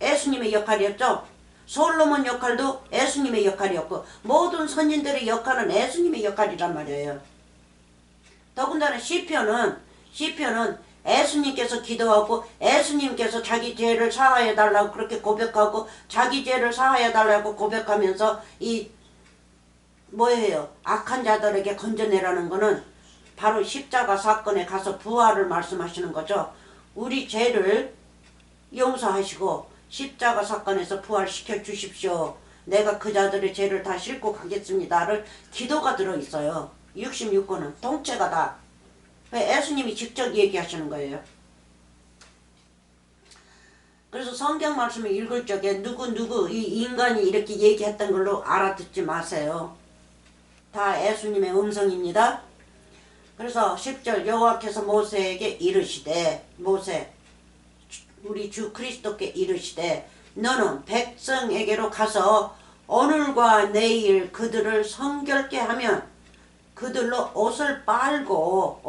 예수님의 역할이었죠. 솔로몬 역할도 예수님의 역할이었고 모든 선진들의 역할은 예수님의 역할이란 말이에요. 더군다나 시편은 예수님께서 기도하고 예수님께서 자기 죄를 사하여달라고 그렇게 고백하고 자기 죄를 사하여달라고 고백하면서 뭐예요? 악한 자들에게 건져내라는 거는 바로 십자가 사건에 가서 부활을 말씀하시는 거죠. 우리 죄를 용서하시고 십자가 사건에서 부활시켜 주십시오. 내가 그 자들의 죄를 다 싣고 가겠습니다를 기도가 들어있어요. 66권은 통째가 다. 예수님이 직접 얘기하시는 거예요. 그래서 성경 말씀을 읽을 적에 누구 이 인간이 이렇게 얘기했던 걸로 알아듣지 마세요. 다 예수님의 음성입니다. 그래서 10절 여호와께서 모세에게 이르시되 우리 주 그리스도께 이르시되 너는 백성에게로 가서 오늘과 내일 그들을 성결케 하면 그들로 옷을 빨고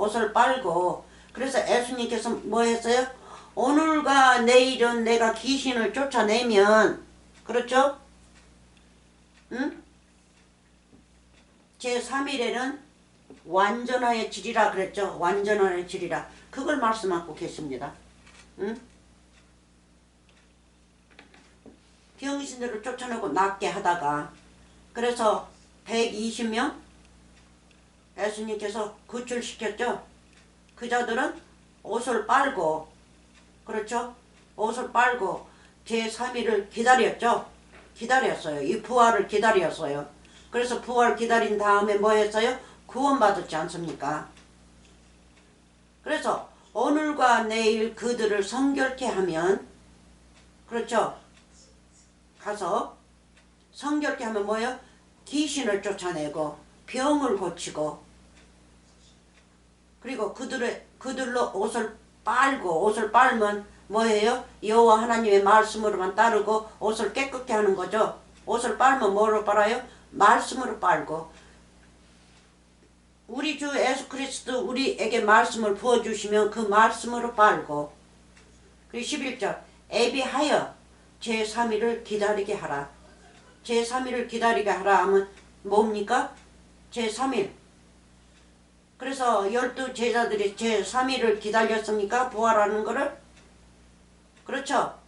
그래서 예수님께서 뭐 했어요? 오늘과 내일은 내가 귀신을 쫓아내면 그렇죠? 응? 제3일에는 완전하여 지리라 그랬죠. 완전하여 지리라. 그걸 말씀하고 계십니다. 응? 병신들을 쫓아내고 낫게 하다가 그래서 120명 예수님께서 구출시켰죠. 그 자들은 옷을 빨고 그렇죠. 옷을 빨고 제3일을 기다렸어요. 이 부활을 기다렸어요. 그래서 부활 기다린 다음에 뭐 했어요? 구원받았지 않습니까? 그래서 오늘과 내일 그들을 성결케 하면 그렇죠. 가서 성결케 하면 뭐예요? 귀신을 쫓아내고 병을 고치고 그리고 그들로 옷을 빨면 뭐예요? 여호와 하나님의 말씀으로만 따르고 옷을 깨끗게 하는 거죠. 옷을 빨면 뭐로 빨아요? 말씀으로 빨고 우리 주 예수 그리스도 우리에게 말씀을 부어주시면 그 말씀으로 빨고 그리고 11절 애비하여 제3일을 기다리게 하라. 제3일을 기다리게 하라 하면 뭡니까? 제3일. 그래서 12제자들이 제3일을 기다렸습니까? 부활하는 거를? 그렇죠.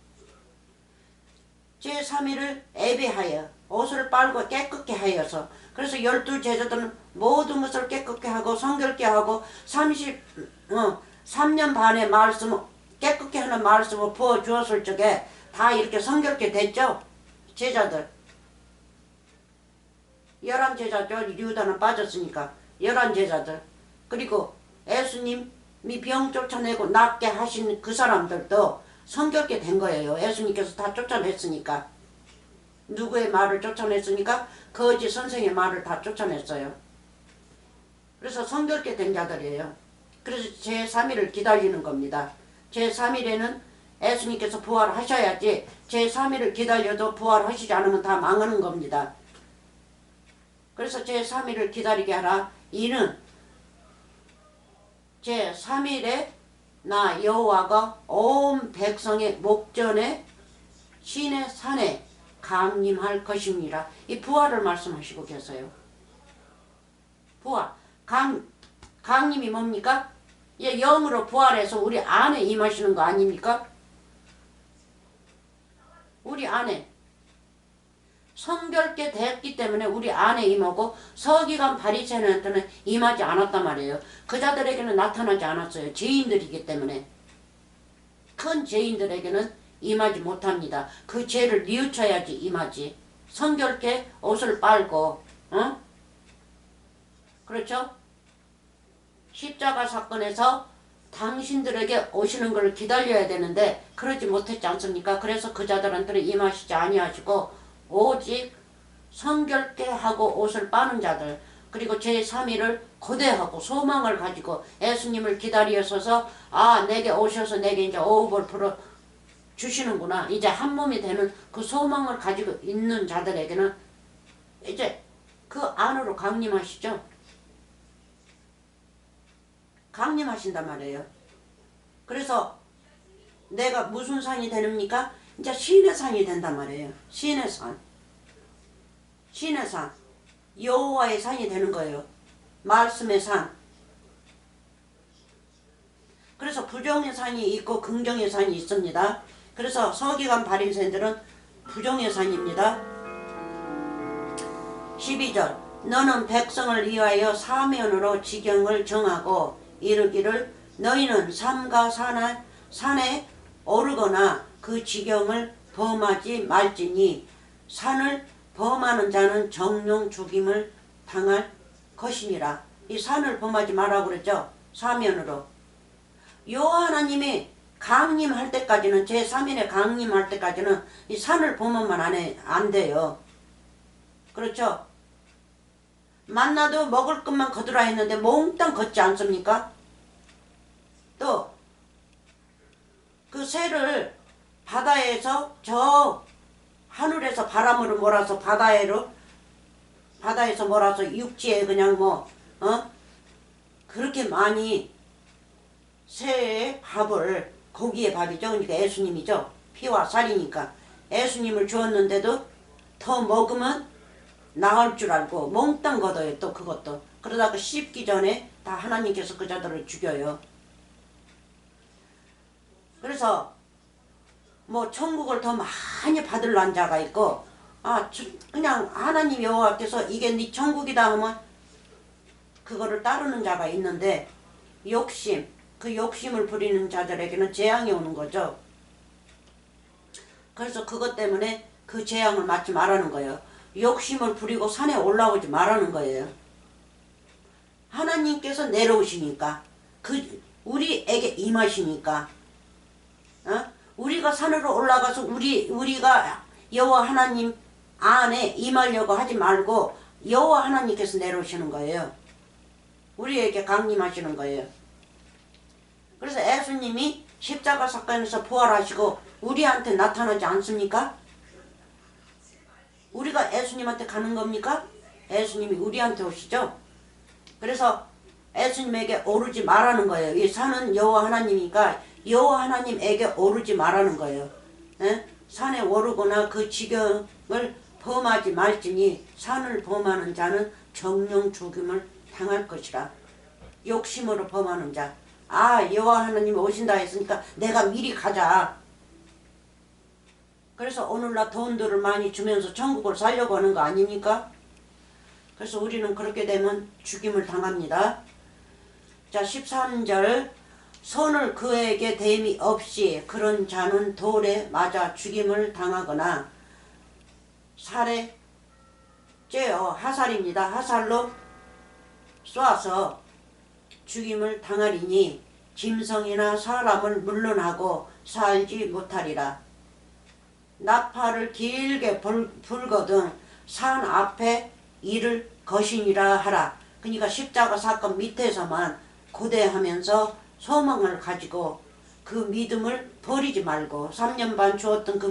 제3일을 예배하여 옷을 빨고 깨끗게 하여서, 그래서 12제자들은 모든 것을 깨끗게 하고 성결케 하고 3년 반의 말씀, 깨끗게 하는 말씀을 부어주었을 적에 다 이렇게 성결케 됐죠. 제자들 11제자죠. 유다는 빠졌으니까 11제자들. 그리고 예수님이 병 쫓아내고 낫게 하신 그 사람들도 성결케 된 거예요. 예수님께서 다 쫓아냈으니까. 누구의 말을 쫓아냈으니까? 거짓 선생의 말을 다 쫓아냈어요. 그래서 성결케 된 자들이에요. 그래서 제3일을 기다리는 겁니다. 제3일에는 예수님께서 부활하셔야지, 제3일을 기다려도 부활하시지 않으면 다 망하는 겁니다. 그래서 제3일을 기다리게 하라. 이는 제3일에 나 여호와가 온 백성의 목전에 시내 산에 강림할 것입니다. 이 부활을 말씀하시고 계세요. 부활. 강림이 뭡니까? 영으로 부활해서 우리 안에 임하시는 거 아닙니까? 우리 안에 성결케 됐기 때문에 우리 안에 임하고, 서기관 바리새인한테는 임하지 않았단 말이에요. 그 자들에게는 나타나지 않았어요. 죄인들이기 때문에. 큰 죄인들에게는 임하지 못합니다. 그 죄를 뉘우쳐야지 임하지. 성결케 옷을 빨고, 그렇죠? 십자가 사건에서 당신들에게 오시는 걸 기다려야 되는데 그러지 못했지 않습니까? 그래서 그 자들한테는 임하시지 아니하시고 오직 성결케 하고 옷을 빠는 자들, 그리고 제3일을 고대하고 소망을 가지고 예수님을 기다리셔서, 아, 내게 오셔서 내게 이제 오복을 풀어 주시는구나, 이제 한 몸이 되는 그 소망을 가지고 있는 자들에게는 이제 그 안으로 강림하시죠. 강림하신단 말이에요. 그래서 내가 무슨 산이 되는입니까? 이제 신의 산이 된단 말이에요. 신의 산. 신의 산. 여호와의 산이 되는 거예요. 말씀의 산. 그래서 부정의 산이 있고 긍정의 산이 있습니다. 그래서 서기관 바리새인들은 부정의 산입니다. 12절. 너는 백성을 위하여 사면으로 지경을 정하고 이르기를, 너희는 삼가 산에 오르거나 그 지경을 범하지 말지니 산을 범하는 자는 정령 죽임을 당할 것이니라. 이 산을 범하지 말라고 그랬죠. 사면으로. 여호와 하나님이 강림할 때까지는, 제3일에 강림할 때까지는 이 산을 범하면 안 돼요. 그렇죠? 만나도 먹을 것만 거두라 했는데 몽땅 걷지 않습니까? 또 그 새를 바다에서, 저 하늘에서 바람으로 몰아서 바다에서 몰아서 육지에 그냥 그렇게 많이 새의 밥을, 고기의 밥이죠. 그러니까 예수님이죠. 피와 살이니까 예수님을 주었는데도 더 먹으면 나을 줄 알고 몽땅 걷어요. 또 그것도. 그러다가 씹기 전에 다 하나님께서 그 자들을 죽여요. 그래서 천국을 더 많이 받으려는 자가 있고, 그냥 하나님 여호와께서 이게 네 천국이다 하면 그거를 따르는 자가 있는데, 그 욕심을 부리는 자들에게는 재앙이 오는 거죠. 그래서 그것 때문에 그 재앙을 맞지 말라는 거예요. 욕심을 부리고 산에 올라오지 말라는 거예요. 하나님께서 내려오시니까, 우리에게 임하시니까, 우리가 산으로 올라가서 우리가 여호와 하나님 안에 임하려고 하지 말고 여호와 하나님께서 내려오시는 거예요. 우리에게 강림하시는 거예요. 그래서 예수님이 십자가 사건에서 부활하시고 우리한테 나타나지 않습니까? 우리가 예수님한테 가는 겁니까? 예수님이 우리한테 오시죠. 그래서 예수님에게 오르지 말라는 거예요. 이 산은 여호와 하나님이니까 여호와 하나님에게 오르지 말라는 거예요. 산에 오르거나 그 지경을 범하지 말지니 산을 범하는 자는 정령 죽임을 당할 것이라. 욕심으로 범하는 자. 여호와 하나님이 오신다 했으니까 내가 미리 가자. 그래서 오늘날 돈들을 많이 주면서 천국을 살려고 하는 거 아닙니까? 그래서 우리는 그렇게 되면 죽임을 당합니다. 자 13절 손을 그에게 댐이 없이 그런 자는 돌에 맞아 죽임을 당하거나 살에 쬐어 하살입니다. 하살로 쏘아서 죽임을 당하리니 짐승이나 사람을 물론하고 살지 못하리라. 나팔을 길게 불거든 산 앞에 이를 것이니라 하라. 그러니까 십자가 사건 밑에서만 고대하면서 소망을 가지고 그 믿음을 버리지 말고 3년 반 주었던 그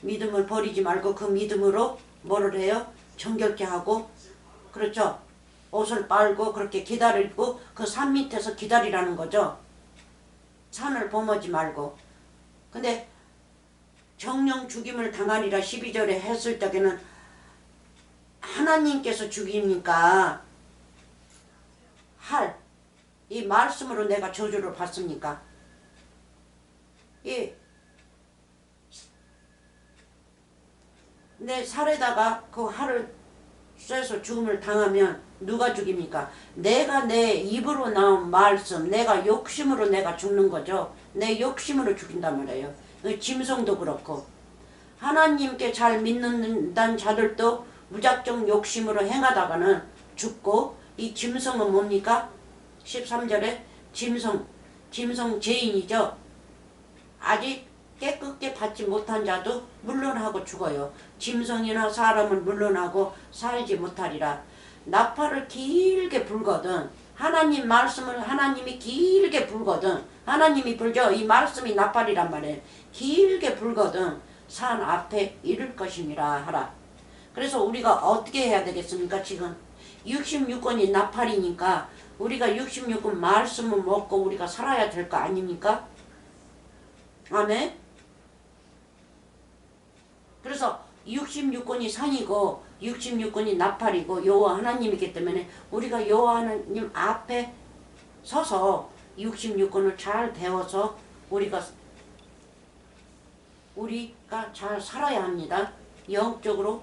믿음을 버리지 말고 그 믿음으로 뭐를 해요? 정결케 하고 그렇죠. 옷을 빨고 그렇게 기다리고 그 산 밑에서 기다리라는 거죠. 산을 범하지 말고. 근데 정령 죽임을 당하리라 12절에 했을 적에는 하나님께서 죽입니까? 이 말씀으로 내가 저주를 받습니까? 내 살에다가 그 활을 쏘서 죽음을 당하면 누가 죽입니까? 내가 내 입으로 나온 말씀, 내가 욕심으로 내가 죽는 거죠. 내 욕심으로 죽인단 말이에요. 짐승도 그렇고 하나님께 잘 믿는다는 자들도 무작정 욕심으로 행하다가는 죽고 이 짐승은 뭡니까? 13절에 짐승 죄인이죠. 아직 깨끗게 받지 못한 자도 물론하고 죽어요. 짐승이나 사람을 물론하고 살지 못하리라. 나팔을 길게 불거든 하나님 말씀을 하나님이 길게 불거든 하나님이 불죠. 이 말씀이 나팔이란 말이에요. 길게 불거든 산 앞에 이를 것이니라 하라. 그래서 우리가 어떻게 해야 되겠습니까? 지금 66권이 나팔이니까 우리가 66권 말씀을 먹고 우리가 살아야 될 거 아닙니까? 아멘. 그래서 66권이 산이고 66권이 나팔이고 여호와 하나님이기 때문에 우리가 여호와 하나님 앞에 서서 66권을 잘 배워서 우리가 잘 살아야 합니다. 영적으로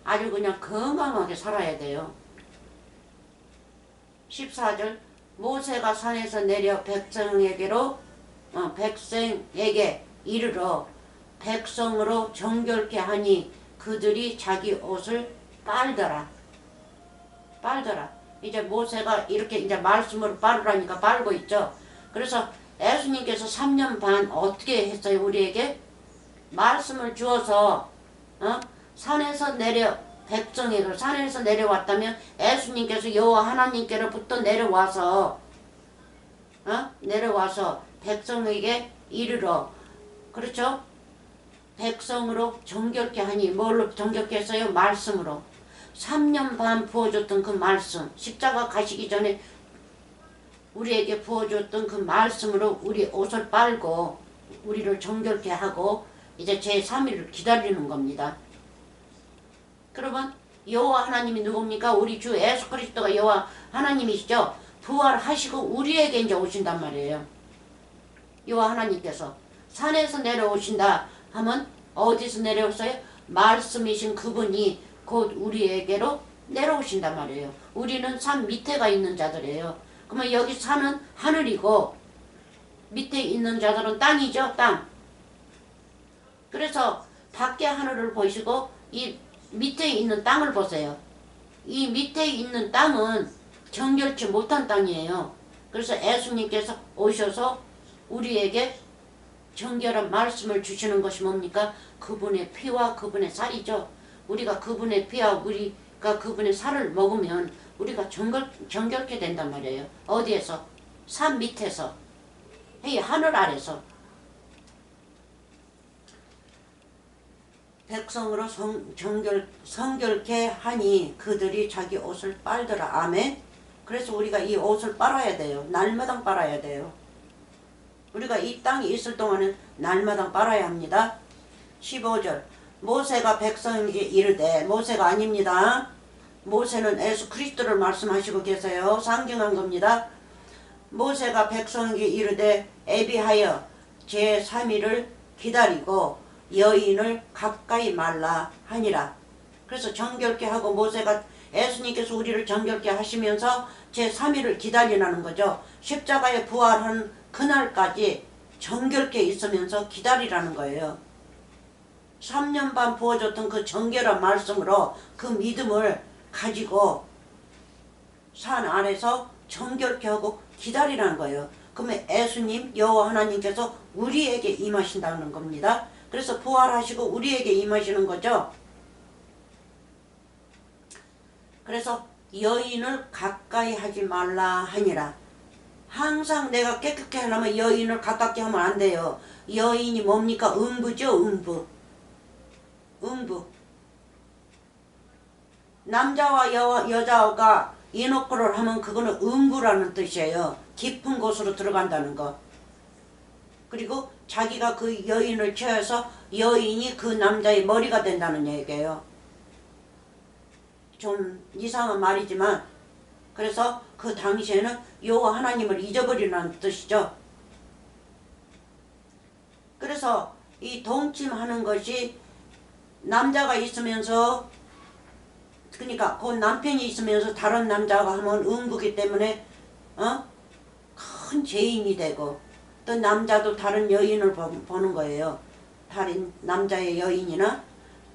아주 그냥 건강하게 살아야 돼요. 14절 모세가 산에서 내려 백성에게 이르러 백성으로 정결케 하니 그들이 자기 옷을 빨더라. 이제 모세가 이렇게 이제 말씀으로 빨으라니까 빨고 있죠. 그래서 예수님께서 3년 반 어떻게 했어요? 우리에게 말씀을 주어서 산에서 내려왔다면 예수님께서 여호와 하나님께로부터 내려와서 백성에게 이르러 그렇죠? 백성으로 정결케 하니 뭘로 정결케 했어요? 말씀으로. 3년 반 부어줬던 그 말씀 십자가 가시기 전에 우리에게 부어줬던 그 말씀으로 우리 옷을 빨고 우리를 정결케 하고 이제 제3일을 기다리는 겁니다. 그러면 여호와 하나님이 누굽니까? 우리 주 예수 그리스도가 여호와 하나님이시죠. 부활하시고 우리에게 이제 오신단 말이에요. 여호와 하나님께서 산에서 내려오신다 하면 어디서 내려오세요? 말씀이신 그분이 곧 우리에게로 내려오신단 말이에요. 우리는 산 밑에가 있는 자들이에요. 그러면 여기 산은 하늘이고 밑에 있는 자들은 땅이죠. 땅. 그래서 밖에 하늘을 보시고 이 밑에 있는 땅을 보세요. 이 밑에 있는 땅은 정결치 못한 땅이에요. 그래서 예수님께서 오셔서 우리에게 정결한 말씀을 주시는 것이 뭡니까? 그분의 피와 그분의 살이죠. 우리가 그분의 피와 우리가 그분의 살을 먹으면 우리가 정결케 된단 말이에요. 어디에서? 산 밑에서. 하늘 아래서. 백성으로 성결케 하니 그들이 자기 옷을 빨더라. 아멘. 그래서 우리가 이 옷을 빨아야 돼요. 날마다 빨아야 돼요. 우리가 이 땅에 있을 동안은 날마다 빨아야 합니다. 15절 모세가 백성에게 이르되 모세가 아닙니다. 모세는 예수 그리스도를 말씀하시고 계세요. 상징한 겁니다. 모세가 백성에게 이르되 애비하여 제3일을 기다리고 여인을 가까이 말라 하니라. 그래서 정결케 하고 모세가 예수님께서 우리를 정결케 하시면서 제3일을 기다리라는 거죠. 십자가에 부활한 그날까지 정결케 있으면서 기다리라는 거예요. 3년 반 부어줬던 그 정결한 말씀으로 그 믿음을 가지고 산 안에서 정결케 하고 기다리라는 거예요. 그러면 예수님 여호와 하나님께서 우리에게 임하신다는 겁니다. 그래서 부활하시고 우리에게 임하시는 거죠. 그래서 여인을 가까이 하지 말라 하니라. 항상 내가 깨끗게 하려면 여인을 가깝게 하면 안 돼요. 여인이 뭡니까? 음부죠. 음부. 남자와 여자가 인호코를 하면 그거는 음부라는 뜻이에요. 깊은 곳으로 들어간다는 거. 그리고 자기가 그 여인을 취해서 여인이 그 남자의 머리가 된다는 얘기예요. 좀 이상한 말이지만 그래서 그 당시에는 여호와 하나님을 잊어버리라는 뜻이죠. 그래서 이 동침하는 것이 남자가 있으면서 그러니까 그 남편이 있으면서 다른 남자가 하면 음부기 때문에 큰 죄인이 되고 또 남자도 다른 여인을 보는 거예요. 다른 남자의 여인이나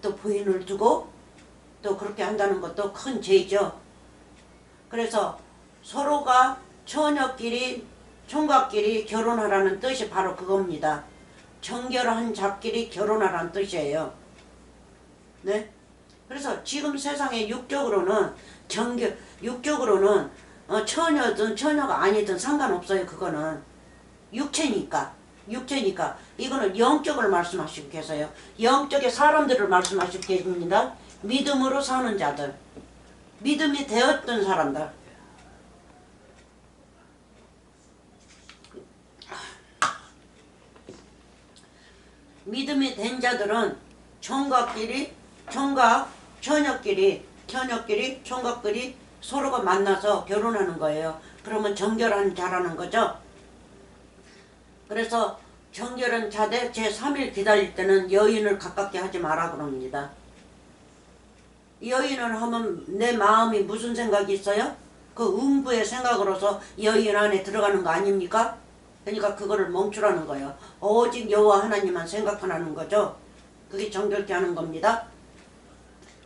또 부인을 두고 또 그렇게 한다는 것도 큰 죄죠. 그래서 서로가 처녀끼리 총각끼리 결혼하라는 뜻이 바로 그겁니다. 정결한 자끼리 결혼하라는 뜻이에요. 네? 그래서 지금 세상에 육적으로는 육적으로는 처녀든 처녀가 아니든 상관없어요. 그거는 육체니까 이거는 영적을 말씀하시고 계세요. 영적의 사람들을 말씀하시고 계십니다. 믿음으로 사는 자들, 믿음이 되었던 사람들. 믿음이 된 자들은 총각끼리 처녀끼리 총각끼리 서로가 만나서 결혼하는 거예요. 그러면 정결한 자라는 거죠. 그래서 정결한 자대 제3일 기다릴 때는 여인을 가깝게 하지 마라 그럽니다. 여인을 하면 내 마음이 무슨 생각이 있어요? 그 음부의 생각으로서 여인 안에 들어가는 거 아닙니까? 그러니까 그거를 멈추라는 거예요. 오직 여호와 하나님만 생각하라는 거죠. 그게 정결케 하는 겁니다.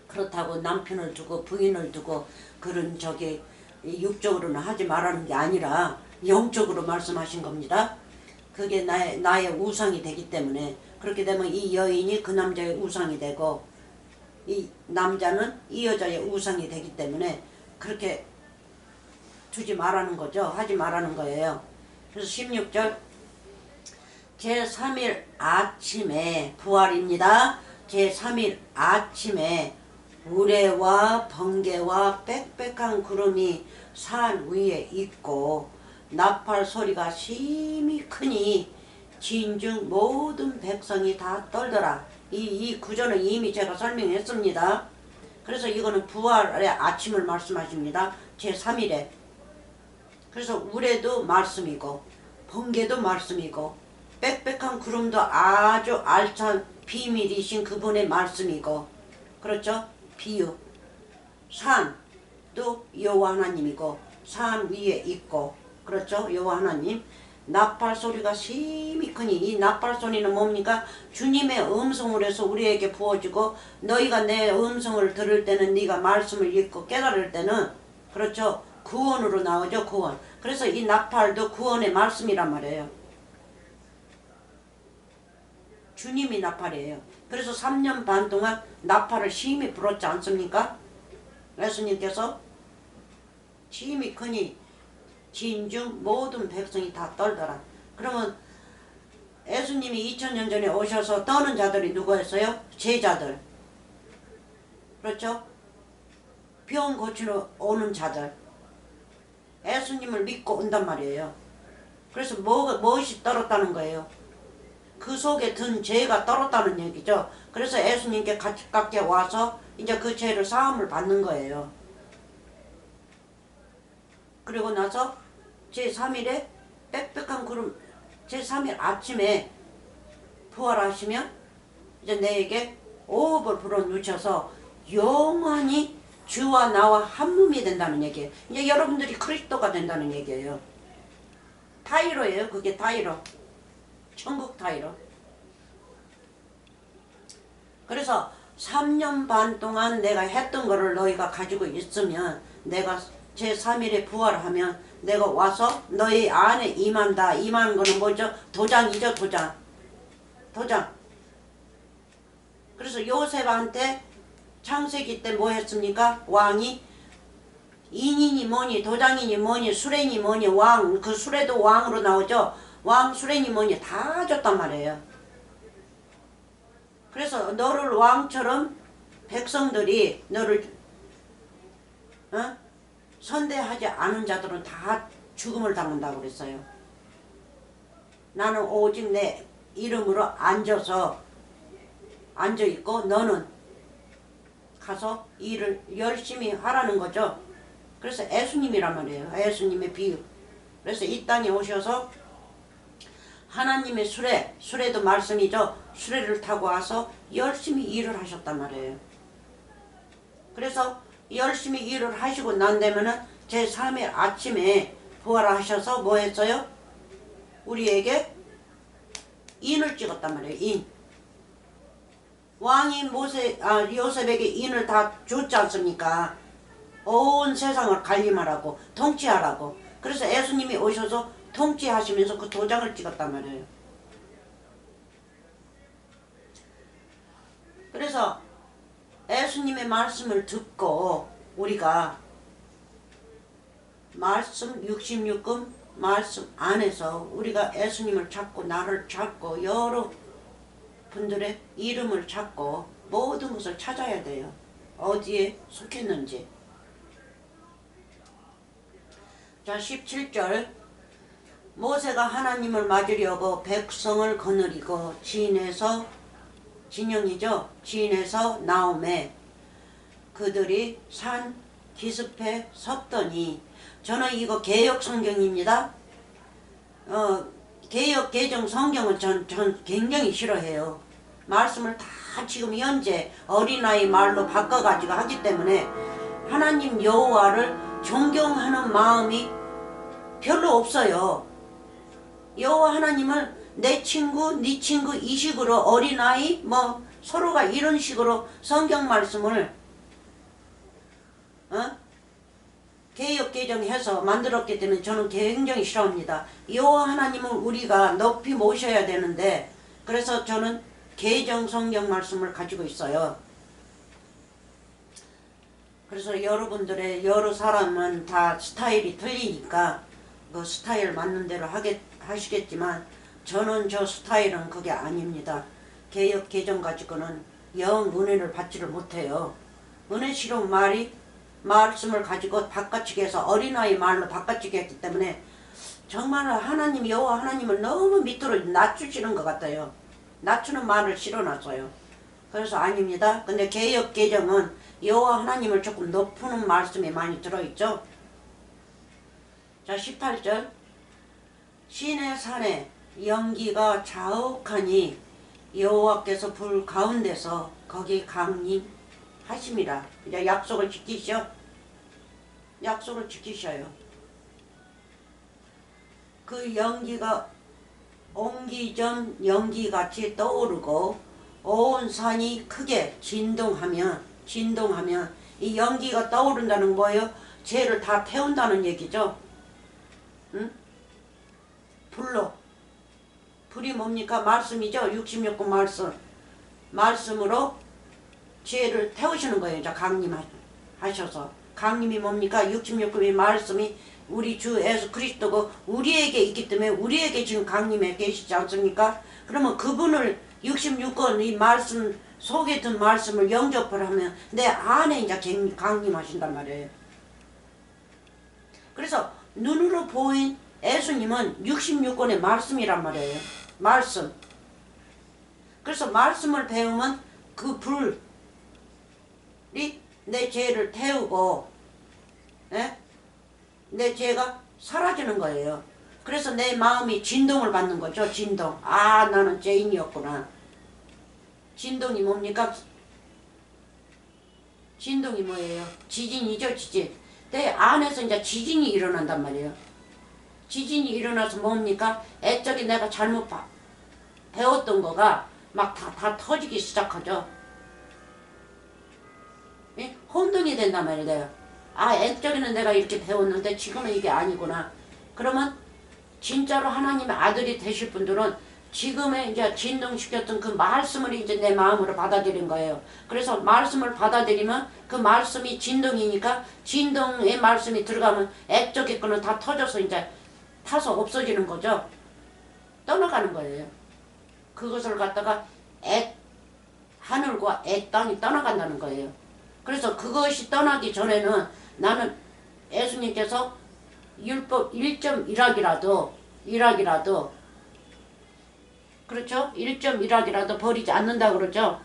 그렇다고 남편을 두고 부인을 두고 그런 육적으로는 하지 말라는 게 아니라 영적으로 말씀하신 겁니다. 그게 나의 우상이 되기 때문에 그렇게 되면 이 여인이 그 남자의 우상이 되고 이 남자는 이 여자의 우상이 되기 때문에 그렇게 두지 말라는 거죠. 하지 말라는 거예요. 그래서 16절 제3일 아침에 부활입니다. 제3일 아침에 우레와 번개와 빽빽한 구름이 산 위에 있고 나팔 소리가 심히 크니 진중 모든 백성이 다 떨더라. 이 구절은 이미 제가 설명했습니다. 그래서 이거는 부활의 아침을 말씀하십니다. 제3일에. 그래서 우레도 말씀이고 번개도 말씀이고 빽빽한 구름도 아주 알찬 비밀이신 그분의 말씀이고 그렇죠? 비유. 산도 여호와 하나님이고 산 위에 있고 그렇죠? 여호와 하나님. 나팔 소리가 심히 크니 이 나팔 소리는 뭡니까? 주님의 음성을 해서 우리에게 부어주고 너희가 내 음성을 들을 때는 네가 말씀을 읽고 깨달을 때는 그렇죠? 구원으로 나오죠. 구원. 그래서 이 나팔도 구원의 말씀이란 말이에요. 주님이 나팔이에요. 그래서 3년 반 동안 나팔을 심히 불었지 않습니까? 예수님께서 심히 크니 진중 모든 백성이 다 떨더라. 그러면 예수님이 2000년 전에 오셔서 떠는 자들이 누구였어요? 제자들. 그렇죠? 병 고치러 오는 자들. 예수님을 믿고 온단 말이에요. 그래서 무엇이 떨었다는 거예요? 그 속에 든 죄가 떨었다는 얘기죠. 그래서 예수님께 가깝게 와서 이제 그 죄를 사함을 받는 거예요. 그리고 나서 제3일에 빽빽한 구름 제3일 아침에 부활하시면 이제 내게 호흡을 불어넣으셔서 영원히 주와 나와 한 몸이 된다는 얘기예요. 이제 여러분들이 그리스도가 된다는 얘기예요. 타이로예요. 그게 타이로. 천국 타이로. 그래서 3년 반 동안 내가 했던 거를 너희가 가지고 있으면 내가 제3일에 부활하면 내가 와서 너희 안에 임한다. 임하는 거는 뭐죠? 도장이죠. 도장. 도장. 그래서 요셉한테 창세기 때 뭐 했습니까? 왕이 인인이 뭐니 도장이니 뭐니 수레니 뭐니 왕, 그 수레도 왕으로 나오죠. 왕 수레니 뭐니 다 줬단 말이에요. 그래서 너를 왕처럼 백성들이 너를 선대하지 않은 자들은 다 죽음을 당한다고 그랬어요. 나는 오직 내 이름으로 앉아있고 너는 가서 일을 열심히 하라는 거죠. 그래서 예수님이란 말이에요. 예수님의 비유. 그래서 이 땅에 오셔서 하나님의 수레도 말씀이죠. 수레를 타고 와서 열심히 일을 하셨단 말이에요. 그래서 열심히 일을 하시고 난 다음에는 제3일 아침에 부활하셔서 뭐 했어요? 우리에게 인을 찍었단 말이에요. 인. 왕이 요셉에게 인을 다 줬지 않습니까? 온 세상을 관리하라고 통치하라고. 그래서 예수님이 오셔서 통치하시면서 그 도장을 찍었단 말이에요. 그래서 예수님의 말씀을 듣고 우리가 말씀 66금 말씀 안에서 우리가 예수님을 찾고 나를 찾고 여러 분들의 이름을 찾고 모든 것을 찾아야 돼요. 어디에 속했는지. 자 17절 모세가 하나님을 맞으려고 백성을 거느리고 진영에서 나오매 그들이 산 기슭에 섰더니 저는 이거 개역 성경입니다. 개역 개정 성경은 전 굉장히 싫어해요. 말씀을 다 지금 현재 어린아이 말로 바꿔가지고 하기 때문에 하나님 여호와를 존경하는 마음이 별로 없어요. 여호와 하나님을 내 친구, 네 친구 이 식으로 어린아이 뭐 서로가 이런 식으로 성경 말씀을 개역 개정해서 만들었기 때문에 저는 굉장히 싫어합니다. 여호와 하나님을 우리가 높이 모셔야 되는데 그래서 저는 개정 성경 말씀을 가지고 있어요. 그래서 여러분들의 여러 사람은 다 스타일이 틀리니까 그 스타일 맞는 대로 하시겠지만 저는 저 스타일은 그게 아닙니다. 개역 개정 가지고는 영 은혜를 받지를 못해요. 은혜스러운 말씀을 가지고 바꿔치기 해서 어린아이 말로 바꿔치기 했기 때문에 정말 하나님 여호와 하나님을 너무 밑으로 낮추시는 것 같아요. 낮추는 말을 실어놨어요. 그래서 아닙니다. 근데 개역 개정은 여호와 하나님을 조금 높이는 말씀이 많이 들어있죠. 자 18절 시내 산에 연기가 자욱하니 여호와께서 불 가운데서 거기 강림하심이라. 이제 약속을 지키셔요. 그 연기가 옹기전 연기같이 떠오르고 온 산이 크게 진동하면 이 연기가 떠오른다는 거예요. 죄를 다 태운다는 얘기죠. 응? 불이 뭡니까? 말씀이죠. 66권 말씀으로 죄를 태우시는 거예요. 이제 강림하셔서. 강림이 뭡니까? 66권의 말씀이 우리 주 예수 그리스도고 우리에게 있기 때문에 우리에게 지금 강림해 계시지 않습니까? 그러면 그분을 66권 이 말씀 속에 든 말씀을 영접을 하면 내 안에 이제 강림하신단 말이에요. 그래서 눈으로 보인 예수님은 66권의 말씀이란 말이에요. 말씀. 그래서 말씀을 배우면 그 불이 내 죄를 태우고 내 죄가 사라지는 거예요. 그래서 내 마음이 진동을 받는 거죠. 진동. 아 나는 죄인이었구나. 진동이 뭡니까? 진동이 뭐예요? 지진이죠, 지진. 내 안에서 이제 지진이 일어난단 말이에요. 지진이 일어나서 뭡니까? 애적이 내가 잘못 배웠던 거가 막 다 터지기 시작하죠. 예? 혼동이 된단 말이에요. 아, 애적에는 내가 이렇게 배웠는데 지금은 이게 아니구나. 그러면 진짜로 하나님의 아들이 되실 분들은 지금의 이제 진동시켰던 그 말씀을 이제 내 마음으로 받아들인 거예요. 그래서 말씀을 받아들이면 그 말씀이 진동이니까 진동의 말씀이 들어가면 액적의 거는 다 터져서 이제 타서 없어지는 거죠. 떠나가는 거예요. 그것을 갖다가 하늘과 땅이 떠나간다는 거예요. 그래서 그것이 떠나기 전에는 나는 예수님께서 율법 1.1학이라도 그렇죠? 1.1학이라도 버리지 않는다 그러죠.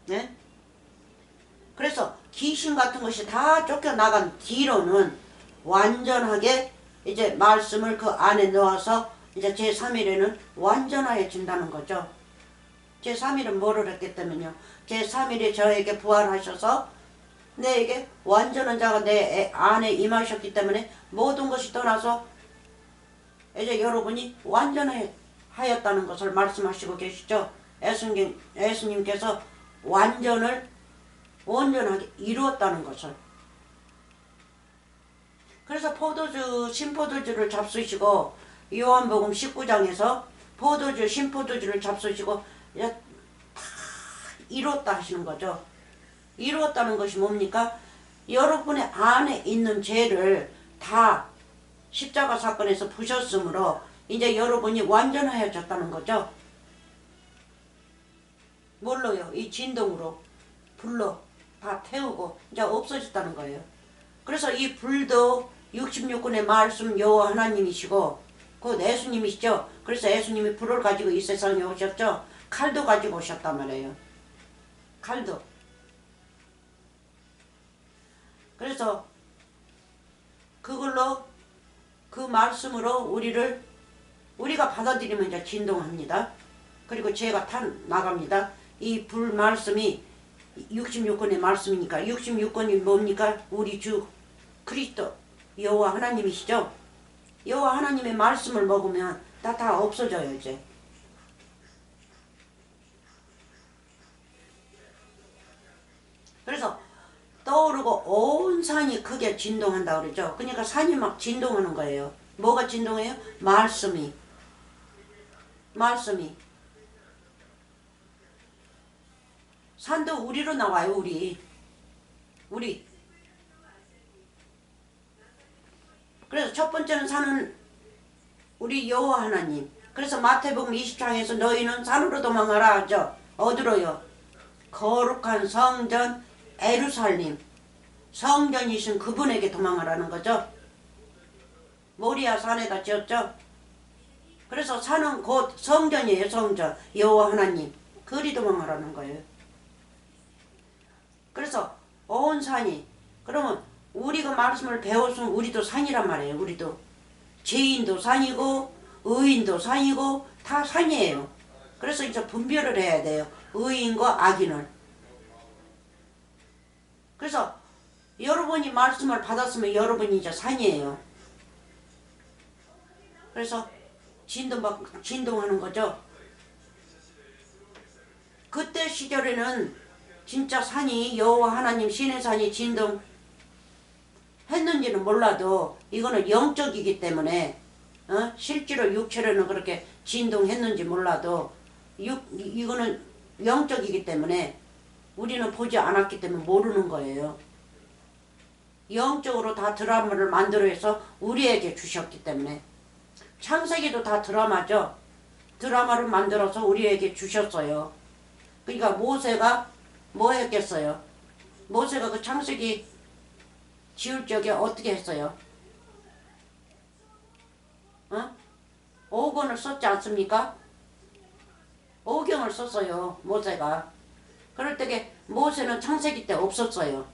네? 그래서 귀신 같은 것이 다 쫓겨나간 뒤로는 완전하게 이제 말씀을 그 안에 넣어서 이제 제3일에는 완전하여진다는 거죠. 제3일은 뭐를 했겠다면요. 제3일에 저에게 부활하셔서 내게 완전한 자가 내 안에 임하셨기 때문에 모든 것이 떠나서 이제 여러분이 완전하였다는 것을 말씀하시고 계시죠. 예수님께서 온전하게 이루었다는 것을. 그래서 신포도주를 잡수시고 요한복음 19장에서 신포도주를 잡수시고 이제 다 이루었다 하시는 거죠. 이루었다는 것이 뭡니까? 여러분의 안에 있는 죄를 다 십자가 사건에서 부셨으므로 이제 여러분이 완전하여졌다는 거죠. 뭘로요? 이 진동으로 불로 다 태우고 이제 없어졌다는 거예요. 그래서 이 불도 66권의 말씀 여호와 하나님이시고 그 예수님이시죠. 그래서 예수님이 불을 가지고 이 세상에 오셨죠. 칼도 가지고 오셨단 말이에요. 칼도. 그래서 그걸로 그 말씀으로 우리가 받아들이면 이제 진동합니다. 그리고 죄가 나갑니다. 이 불 말씀이 66권의 말씀이니까 66권이 뭡니까? 우리 주 그리스도 여호와 하나님이시죠. 여호와 하나님의 말씀을 먹으면 다 없어져요 이제. 그래서 떠오르고 온 산이 크게 진동한다 그러죠. 그러니까 산이 막 진동하는 거예요. 뭐가 진동해요? 말씀이. 산도 우리로 나와요. 우리. 그래서 첫 번째는 산은 우리 여호와 하나님. 그래서 마태복음 20장에서 너희는 산으로 도망가라 하죠. 어디로요? 거룩한 성전 에루살림. 성전이신 그분에게 도망가라는 거죠. 모리아 산에다 지었죠. 그래서 산은 곧 성전이에요. 성전. 여호와 하나님. 그리 도망가라는 거예요. 그래서 온 산이 그러면 우리가 말씀을 배웠으면 우리도 산이란 말이에요. 우리도 죄인도 산이고 의인도 산이고 다 산이에요. 그래서 이제 분별을 해야 돼요. 의인과 악인을. 그래서 여러분이 말씀을 받았으면 여러분이 이제 산이에요. 그래서 진동하는 거죠. 그때 시절에는 진짜 산이 여호와 하나님 신의 산이 진동했는지는 몰라도 이거는 영적이기 때문에 실제로 육체로는 그렇게 진동했는지 몰라도 이거는 영적이기 때문에 우리는 보지 않았기 때문에 모르는 거예요. 영적으로 다 드라마를 만들어서 우리에게 주셨기 때문에 창세기도 다 드라마죠. 드라마를 만들어서 우리에게 주셨어요. 그러니까 모세가 뭐 했겠어요? 모세가 그 창세기 지을 적에 어떻게 했어요? 5권을 썼지 않습니까? 5경을 썼어요. 모세가. 그럴 때에 모세는 창세기 때 없었어요.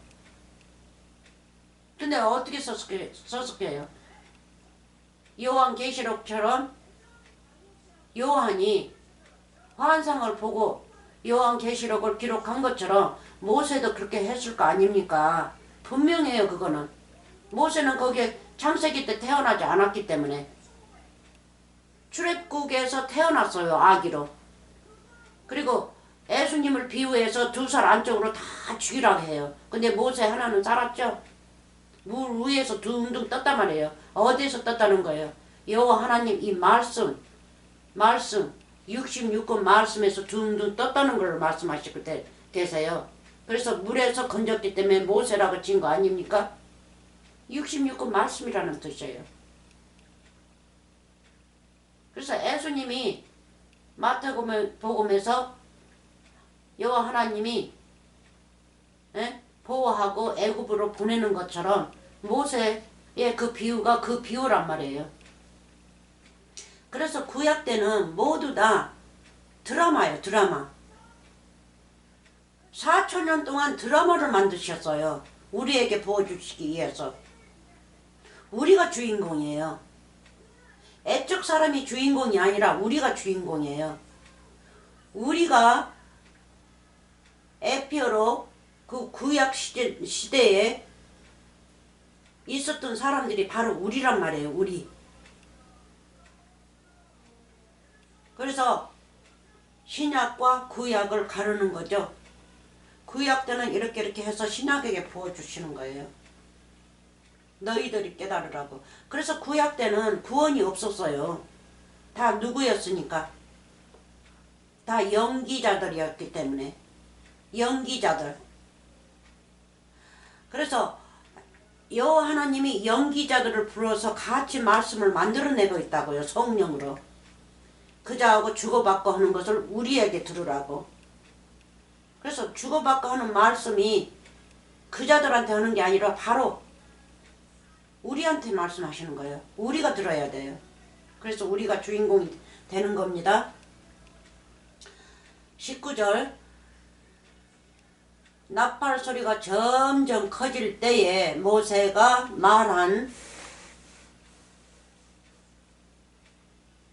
근데 어떻게 썼을까요? 요한계시록처럼 요한이 환상을 보고 요한계시록을 기록한 것처럼 모세도 그렇게 했을 거 아닙니까? 분명해요. 그거는. 모세는 거기에 창세기 때 태어나지 않았기 때문에. 출애굽국에서 태어났어요. 아기로. 그리고 예수님을 비유해서 2살 안쪽으로 다 죽이라고 해요. 근데 모세 하나는 살았죠. 물 위에서 둥둥 떴단 말이에요. 어디에서 떴다는 거예요? 여호와 하나님 이 말씀 66권 말씀에서 둥둥 떴다는 걸 말씀하시고 계세요. 그래서 물에서 건졌기 때문에 모세라고 진 거 아닙니까? 66권 말씀이라는 뜻이에요. 그래서 예수님이 마태복음에서 여호와 하나님이 보호하고 애굽으로 보내는 것처럼 모세의 그 비유가 그 비유란 말이에요. 그래서 구약 때는 모두 다 드라마예요. 드라마. 4,000년 동안 드라마를 만드셨어요. 우리에게 보여주시기 위해서. 우리가 주인공이에요. 애적 사람이 주인공이 아니라 우리가 주인공이에요. 우리가 에피어로 그 구약 시대에 있었던 사람들이 바로 우리란 말이에요. 우리. 그래서 신약과 구약을 가르는 거죠. 구약 때는 이렇게 해서 신약에게 부어주시는 거예요. 너희들이 깨달으라고. 그래서 구약 때는 구원이 없었어요. 다 누구였으니까? 다 연기자들이었기 때문에. 연기자들. 그래서 여호와 하나님이 연기자들을 불러서 같이 말씀을 만들어내고 있다고요. 성령으로. 그자하고 주고받고 하는 것을 우리에게 들으라고. 그래서 주고받고 하는 말씀이 그자들한테 하는 게 아니라 바로 우리한테 말씀하시는 거예요. 우리가 들어야 돼요. 그래서 우리가 주인공이 되는 겁니다. 19절 나팔 소리가 점점 커질 때에 모세가 말한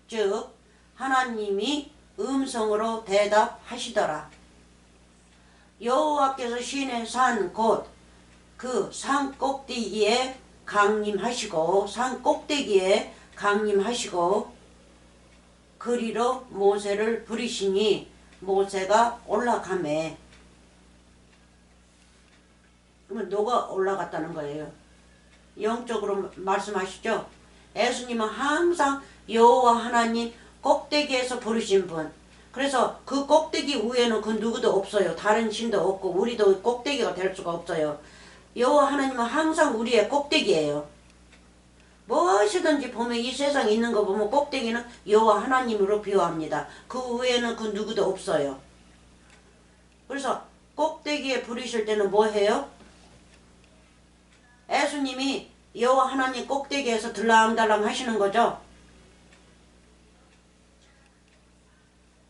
즉 하나님이 음성으로 대답하시더라. 여호와께서 시내 산 곧 그 산 꼭대기에 강림하시고 산 꼭대기에 강림하시고 그리로 모세를 부르시니 모세가 올라가매. 그러면 누가 올라갔다는 거예요? 영적으로 말씀하시죠. 예수님은 항상 여호와 하나님 꼭대기에서 부르신 분. 그래서 그 꼭대기 위에는 그 누구도 없어요. 다른 신도 없고 우리도 꼭대기가 될 수가 없어요. 여호와 하나님은 항상 우리의 꼭대기예요. 무엇이든지 보면 이 세상에 있는 거 보면 꼭대기는 여호와 하나님으로 비유합니다. 그 위에는 그 누구도 없어요. 그래서 꼭대기에 부르실 때는 뭐 해요? 예수님이 여호와 하나님 꼭대기에서 들랑달랑 하시는 거죠.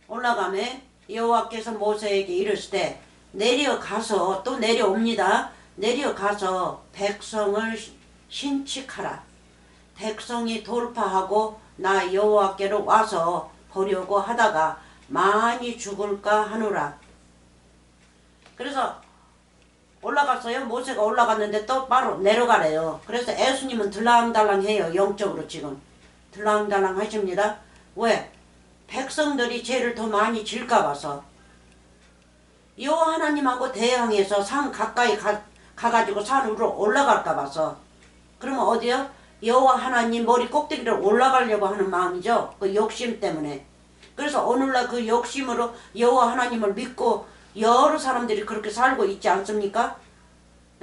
올라가매 여호와께서 모세에게 이르시되 내려가서 또 내려옵니다. 내려가서 백성을 신칙하라. 백성이 돌파하고 나 여호와께로 와서 보려고 하다가 많이 죽을까 하노라. 그래서 올라갔어요. 모세가 올라갔는데 또 바로 내려가래요. 그래서 예수님은 들랑달랑해요. 영적으로 지금 들랑달랑 하십니다. 왜? 백성들이 죄를 더 많이 질까 봐서. 여호와 하나님하고 대항해서 산 가까이 가가지고 산 위로 올라갈까 봐서. 그러면 어디요? 여호와 하나님 머리 꼭대기를 올라가려고 하는 마음이죠. 그 욕심 때문에. 그래서 오늘날 그 욕심으로 여호와 하나님을 믿고 여러 사람들이 그렇게 살고 있지 않습니까?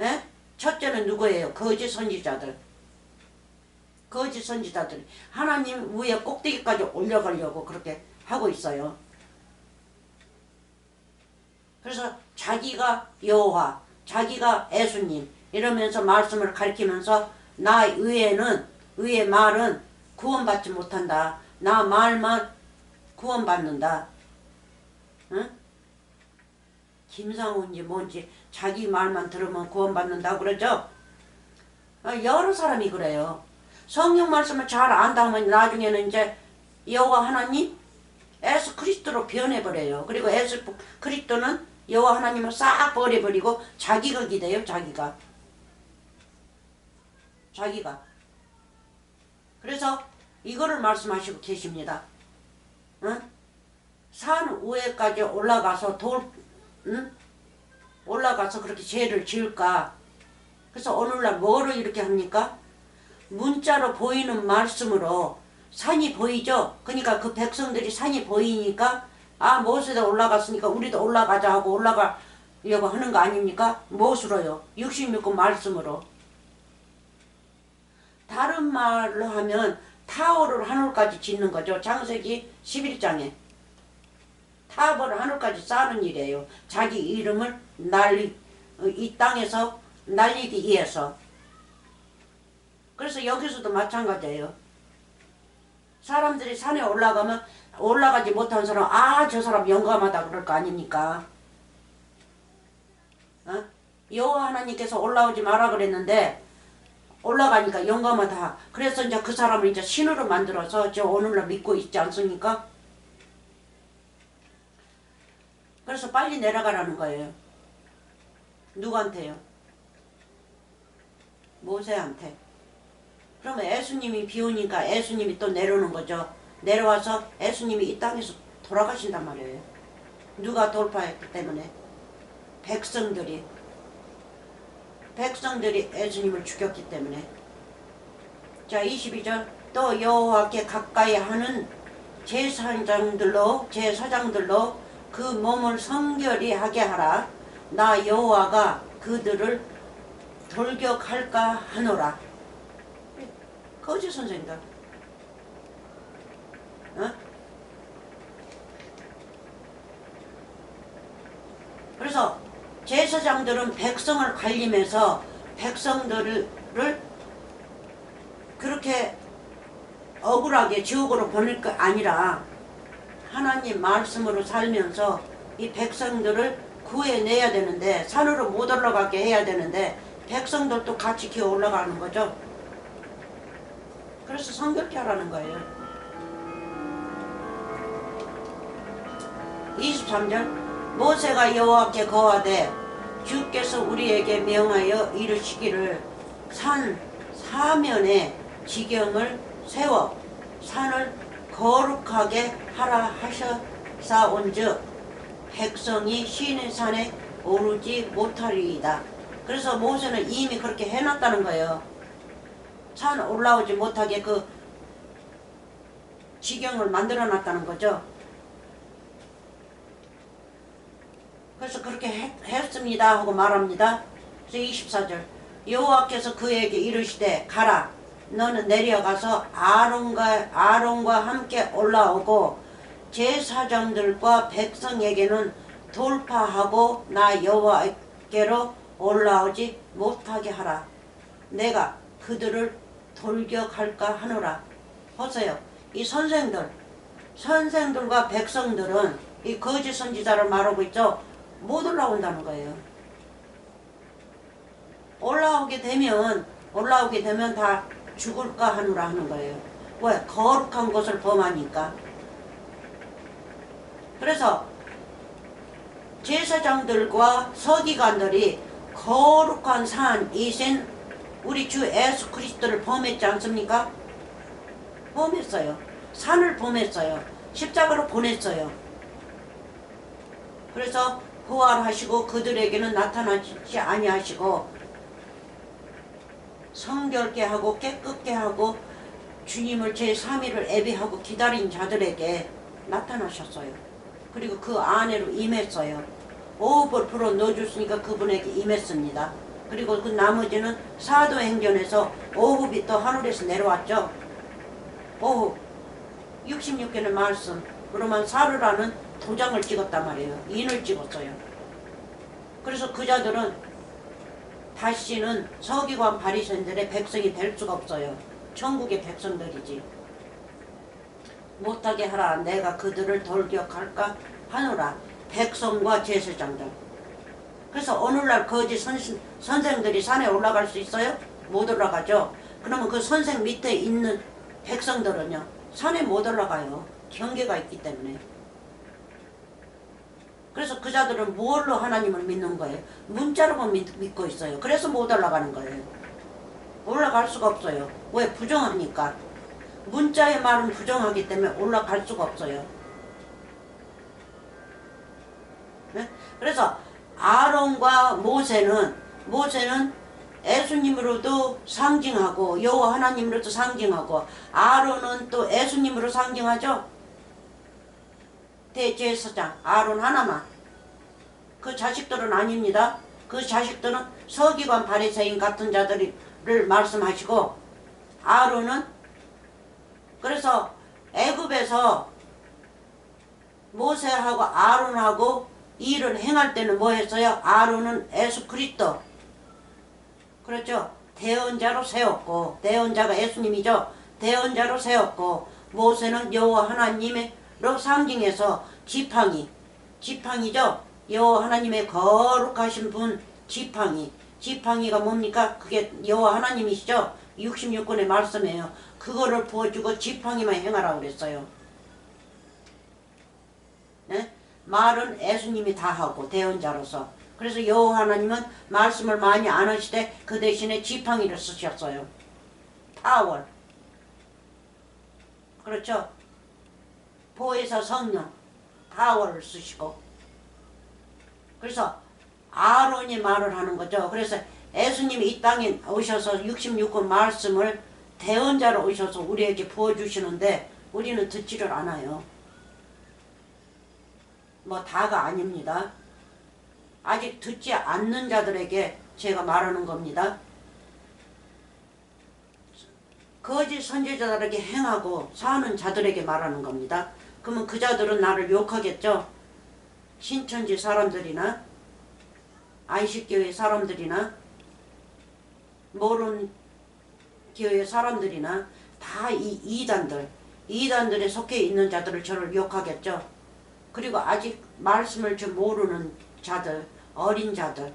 예? 첫째는 누구예요? 거짓 선지자들. 거짓 선지자들이 하나님 위에 꼭대기까지 올려가려고 그렇게 하고 있어요. 그래서 자기가 여호와, 자기가 예수님 이러면서 말씀을 가리키면서 나 위의 말은 구원받지 못한다. 나 말만 구원받는다. 응? 김상훈인지 뭔지 자기 말만 들으면 구원받는다 그러죠? 여러 사람이 그래요. 성경 말씀을 잘 안다면 나중에는 이제 여호와 하나님, 예수 그리스도로 변해버려요. 그리고 예수 그리스도는 여호와 하나님을 싹 버려버리고 자기가 기대요. 자기가. 그래서 이거를 말씀하시고 계십니다. 응? 산 위에까지 올라가서 올라가서 그렇게 죄를 지을까? 그래서 오늘날 뭐를 이렇게 합니까? 문자로 보이는 말씀으로 산이 보이죠? 그러니까 그 백성들이 산이 보이니까 아 모세도 올라갔으니까 우리도 올라가자 하고 올라가려고 하는 거 아닙니까? 무엇으로요? 66권 말씀으로. 다른 말로 하면 타워를 하늘까지 짓는 거죠. 창세기 11장에. 타워를 하늘까지 쌓는 일이에요. 자기 이름을 이 땅에서 날리기 위해서. 그래서 여기서도 마찬가지예요. 사람들이 산에 올라가면 올라가지 못한 사람 아 저 사람 영감하다 그럴 거 아닙니까? 어? 여호와 하나님께서 올라오지 마라 그랬는데 올라가니까 영감하다. 그래서 이제 그 사람을 이제 신으로 만들어서 저 오늘날 믿고 있지 않습니까? 그래서 빨리 내려가라는 거예요. 누구한테요? 모세한테. 그러면 예수님이 비 오니까 예수님이 또 내려오는 거죠. 내려와서 예수님이 이 땅에서 돌아가신단 말이에요. 누가 돌파했기 때문에? 백성들이 예수님을 죽였기 때문에. 자 22절 또 여호와께 가까이 하는 제사장들로 그 몸을 성결히 하게 하라. 나 여호와가 그들을 돌격할까 하노라. 거짓 선생들. 어? 그래서 제사장들은 백성을 관리면서 백성들을 그렇게 억울하게 지옥으로 보낼 게 아니라 하나님 말씀으로 살면서 이 백성들을 구해내야 되는데 산으로 못 올라가게 해야 되는데 백성들도 같이 기어 올라가는 거죠. 그래서 성결케 하라는 거예요. 23절 모세가 여호와께 거하되 주께서 우리에게 명하여 이르시기를 산 사면에 지경을 세워 산을 거룩하게 하라 하셨사온즉 백성이 시내 산에 오르지 못하리이다. 그래서 모세는 이미 그렇게 해놨다는 거예요. 산 올라오지 못하게 그 지경을 만들어 놨다는 거죠. 그래서 그렇게 했습니다 하고 말합니다. 그래서 24절 여호와께서 그에게 이르시되 가라 너는 내려가서 아론과 함께 올라오고 제사장들과 백성에게는 돌파하고 나 여호와께로 올라오지 못하게 하라. 내가 그들을 돌격할까 하노라. 보세요. 이 선생들과 백성들은 이 거짓 선지자를 말하고 있죠. 못 올라온다는 거예요. 올라오게 되면 다 죽을까 하노라 하는 거예요. 왜? 거룩한 것을 범하니까. 그래서 제사장들과 서기관들이 거룩한 산이신 우리 주 예수 그리스도를 범했지 않습니까? 범했어요. 산을 범했어요. 십자가로 보냈어요. 그래서 부활하시고 그들에게는 나타나지 아니하시고 성결케 하고 깨끗게 하고 주님을 제3위를 예배하고 기다린 자들에게 나타나셨어요. 그리고 그 안에로 임했어요. 5% 넣어줬으니까 그분에게 임했습니다. 그리고 그 나머지는 사도행전에서 오후비 또 하늘에서 내려왔죠. 오후 66개의 말씀 그러면 사르라는 도장을 찍었단 말이에요. 인을 찍었어요. 그래서 그 자들은 다시는 서기관 바리새인들의 백성이 될 수가 없어요. 천국의 백성들이지. 못하게 하라. 내가 그들을 돌격할까 하노라. 백성과 제사장들. 그래서 오늘날 거짓 선생들이 산에 올라갈 수 있어요? 못 올라가죠. 그러면 그 선생 밑에 있는 백성들은요 산에 못 올라가요. 경계가 있기 때문에. 그래서 그 자들은 뭘로 하나님을 믿는 거예요? 문자로만 믿고 있어요. 그래서 못 올라가는 거예요. 올라갈 수가 없어요. 왜? 부정하니까. 문자의 말은 부정하기 때문에 올라갈 수가 없어요. 네? 그래서 아론과 모세는 예수님으로도 상징하고 여호와 하나님으로도 상징하고, 아론은 또 예수님으로 상징하죠. 대제사장 아론 하나만. 그 자식들은 아닙니다. 그 자식들은 서기관 바리새인 같은 자들을 말씀하시고, 아론은 그래서 애굽에서 모세하고 아론하고 일을 행할 때는 뭐 했어요? 아론은 예수 그리스도, 그렇죠? 대언자로 세웠고, 대언자가 예수님이죠. 대언자로 세웠고, 모세는 여호와 하나님으로 상징해서 지팡이죠. 여호와 하나님의 거룩하신 분 지팡이가 뭡니까? 그게 여호와 하나님이시죠. 66권의 말씀이에요. 그거를 부어주고 지팡이만 행하라고 그랬어요. 네? 말은 예수님이 다 하고 대언자로서. 그래서 여호와 하나님은 말씀을 많이 안 하시되 그 대신에 지팡이를 쓰셨어요. 파월. 그렇죠? 보혜사 성령 파월을 쓰시고. 그래서 아론이 말을 하는 거죠. 그래서 예수님이 이 땅에 오셔서 66권 말씀을 대언자로 오셔서 우리에게 부어주시는데 우리는 듣지를 않아요. 뭐 다가 아닙니다. 아직 듣지 않는 자들에게 제가 말하는 겁니다. 거짓 선지자들에게 행하고 사는 자들에게 말하는 겁니다. 그러면 그 자들은 나를 욕하겠죠. 신천지 사람들이나 안식교회 사람들이나 모른 교회 사람들이나 다 이 이단들에 속해 있는 자들을 저를 욕하겠죠. 그리고 아직 말씀을 좀 모르는 자들, 어린 자들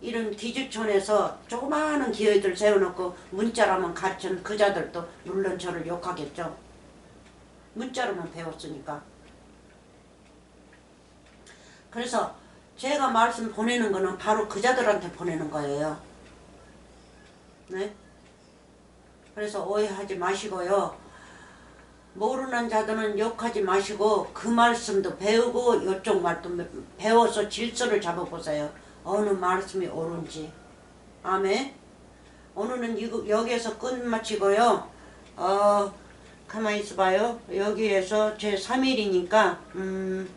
이런 기주촌에서 조그마한 기회들 세워놓고 문자로만 가르친 그 자들도 물론 저를 욕하겠죠. 문자로만 배웠으니까. 그래서 제가 말씀 보내는 거는 바로 그 자들한테 보내는 거예요. 네? 그래서 오해하지 마시고요. 모르는 자들은 욕하지 마시고 그 말씀도 배우고 이쪽 말도 배워서 질서를 잡아보세요. 어느 말씀이 옳은지. 아멘. 오늘은 여기에서 끝마치고요. 가만히 있어봐요. 여기에서 제 3일이니까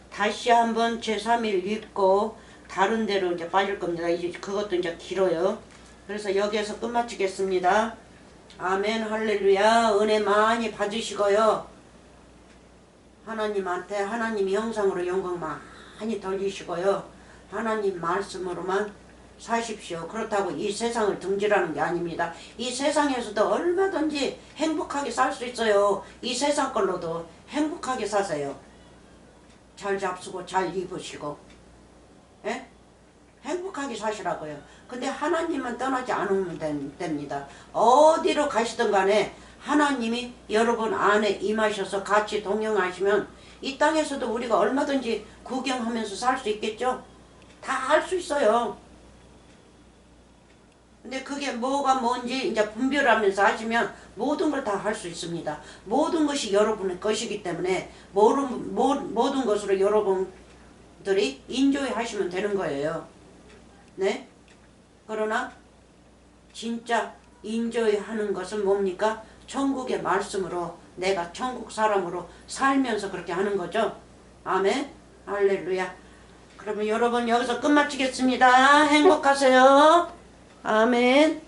다시 한번 제 3일 읽고 다른 데로 이제 빠질 겁니다. 이제 그것도 이제 길어요. 그래서 여기에서 끝마치겠습니다. 아멘. 할렐루야. 은혜 많이 받으시고요. 하나님한테 하나님 형상으로 영광 많이 돌리시고요. 하나님 말씀으로만 사십시오. 그렇다고 이 세상을 등지라는 게 아닙니다. 이 세상에서도 얼마든지 행복하게 살 수 있어요. 이 세상 걸로도 행복하게 사세요. 잘 잡수고 잘 입으시고. 예? 행복하게 사시라고요. 근데 하나님만 떠나지 않으면 됩니다. 어디로 가시든 간에 하나님이 여러분 안에 임하셔서 같이 동행하시면 이 땅에서도 우리가 얼마든지 구경하면서 살 수 있겠죠? 다 할 수 있어요. 근데 그게 뭐가 뭔지 이제 분별하면서 하시면 모든 걸 다 할 수 있습니다. 모든 것이 여러분의 것이기 때문에 모든 것으로 여러분들이 인조해 하시면 되는 거예요. 네? 그러나 진짜 인조해 하는 것은 뭡니까? 천국의 말씀으로 내가 천국 사람으로 살면서 그렇게 하는 거죠. 아멘. 할렐루야. 그러면 여러분 여기서 끝마치겠습니다. 행복하세요. 아멘.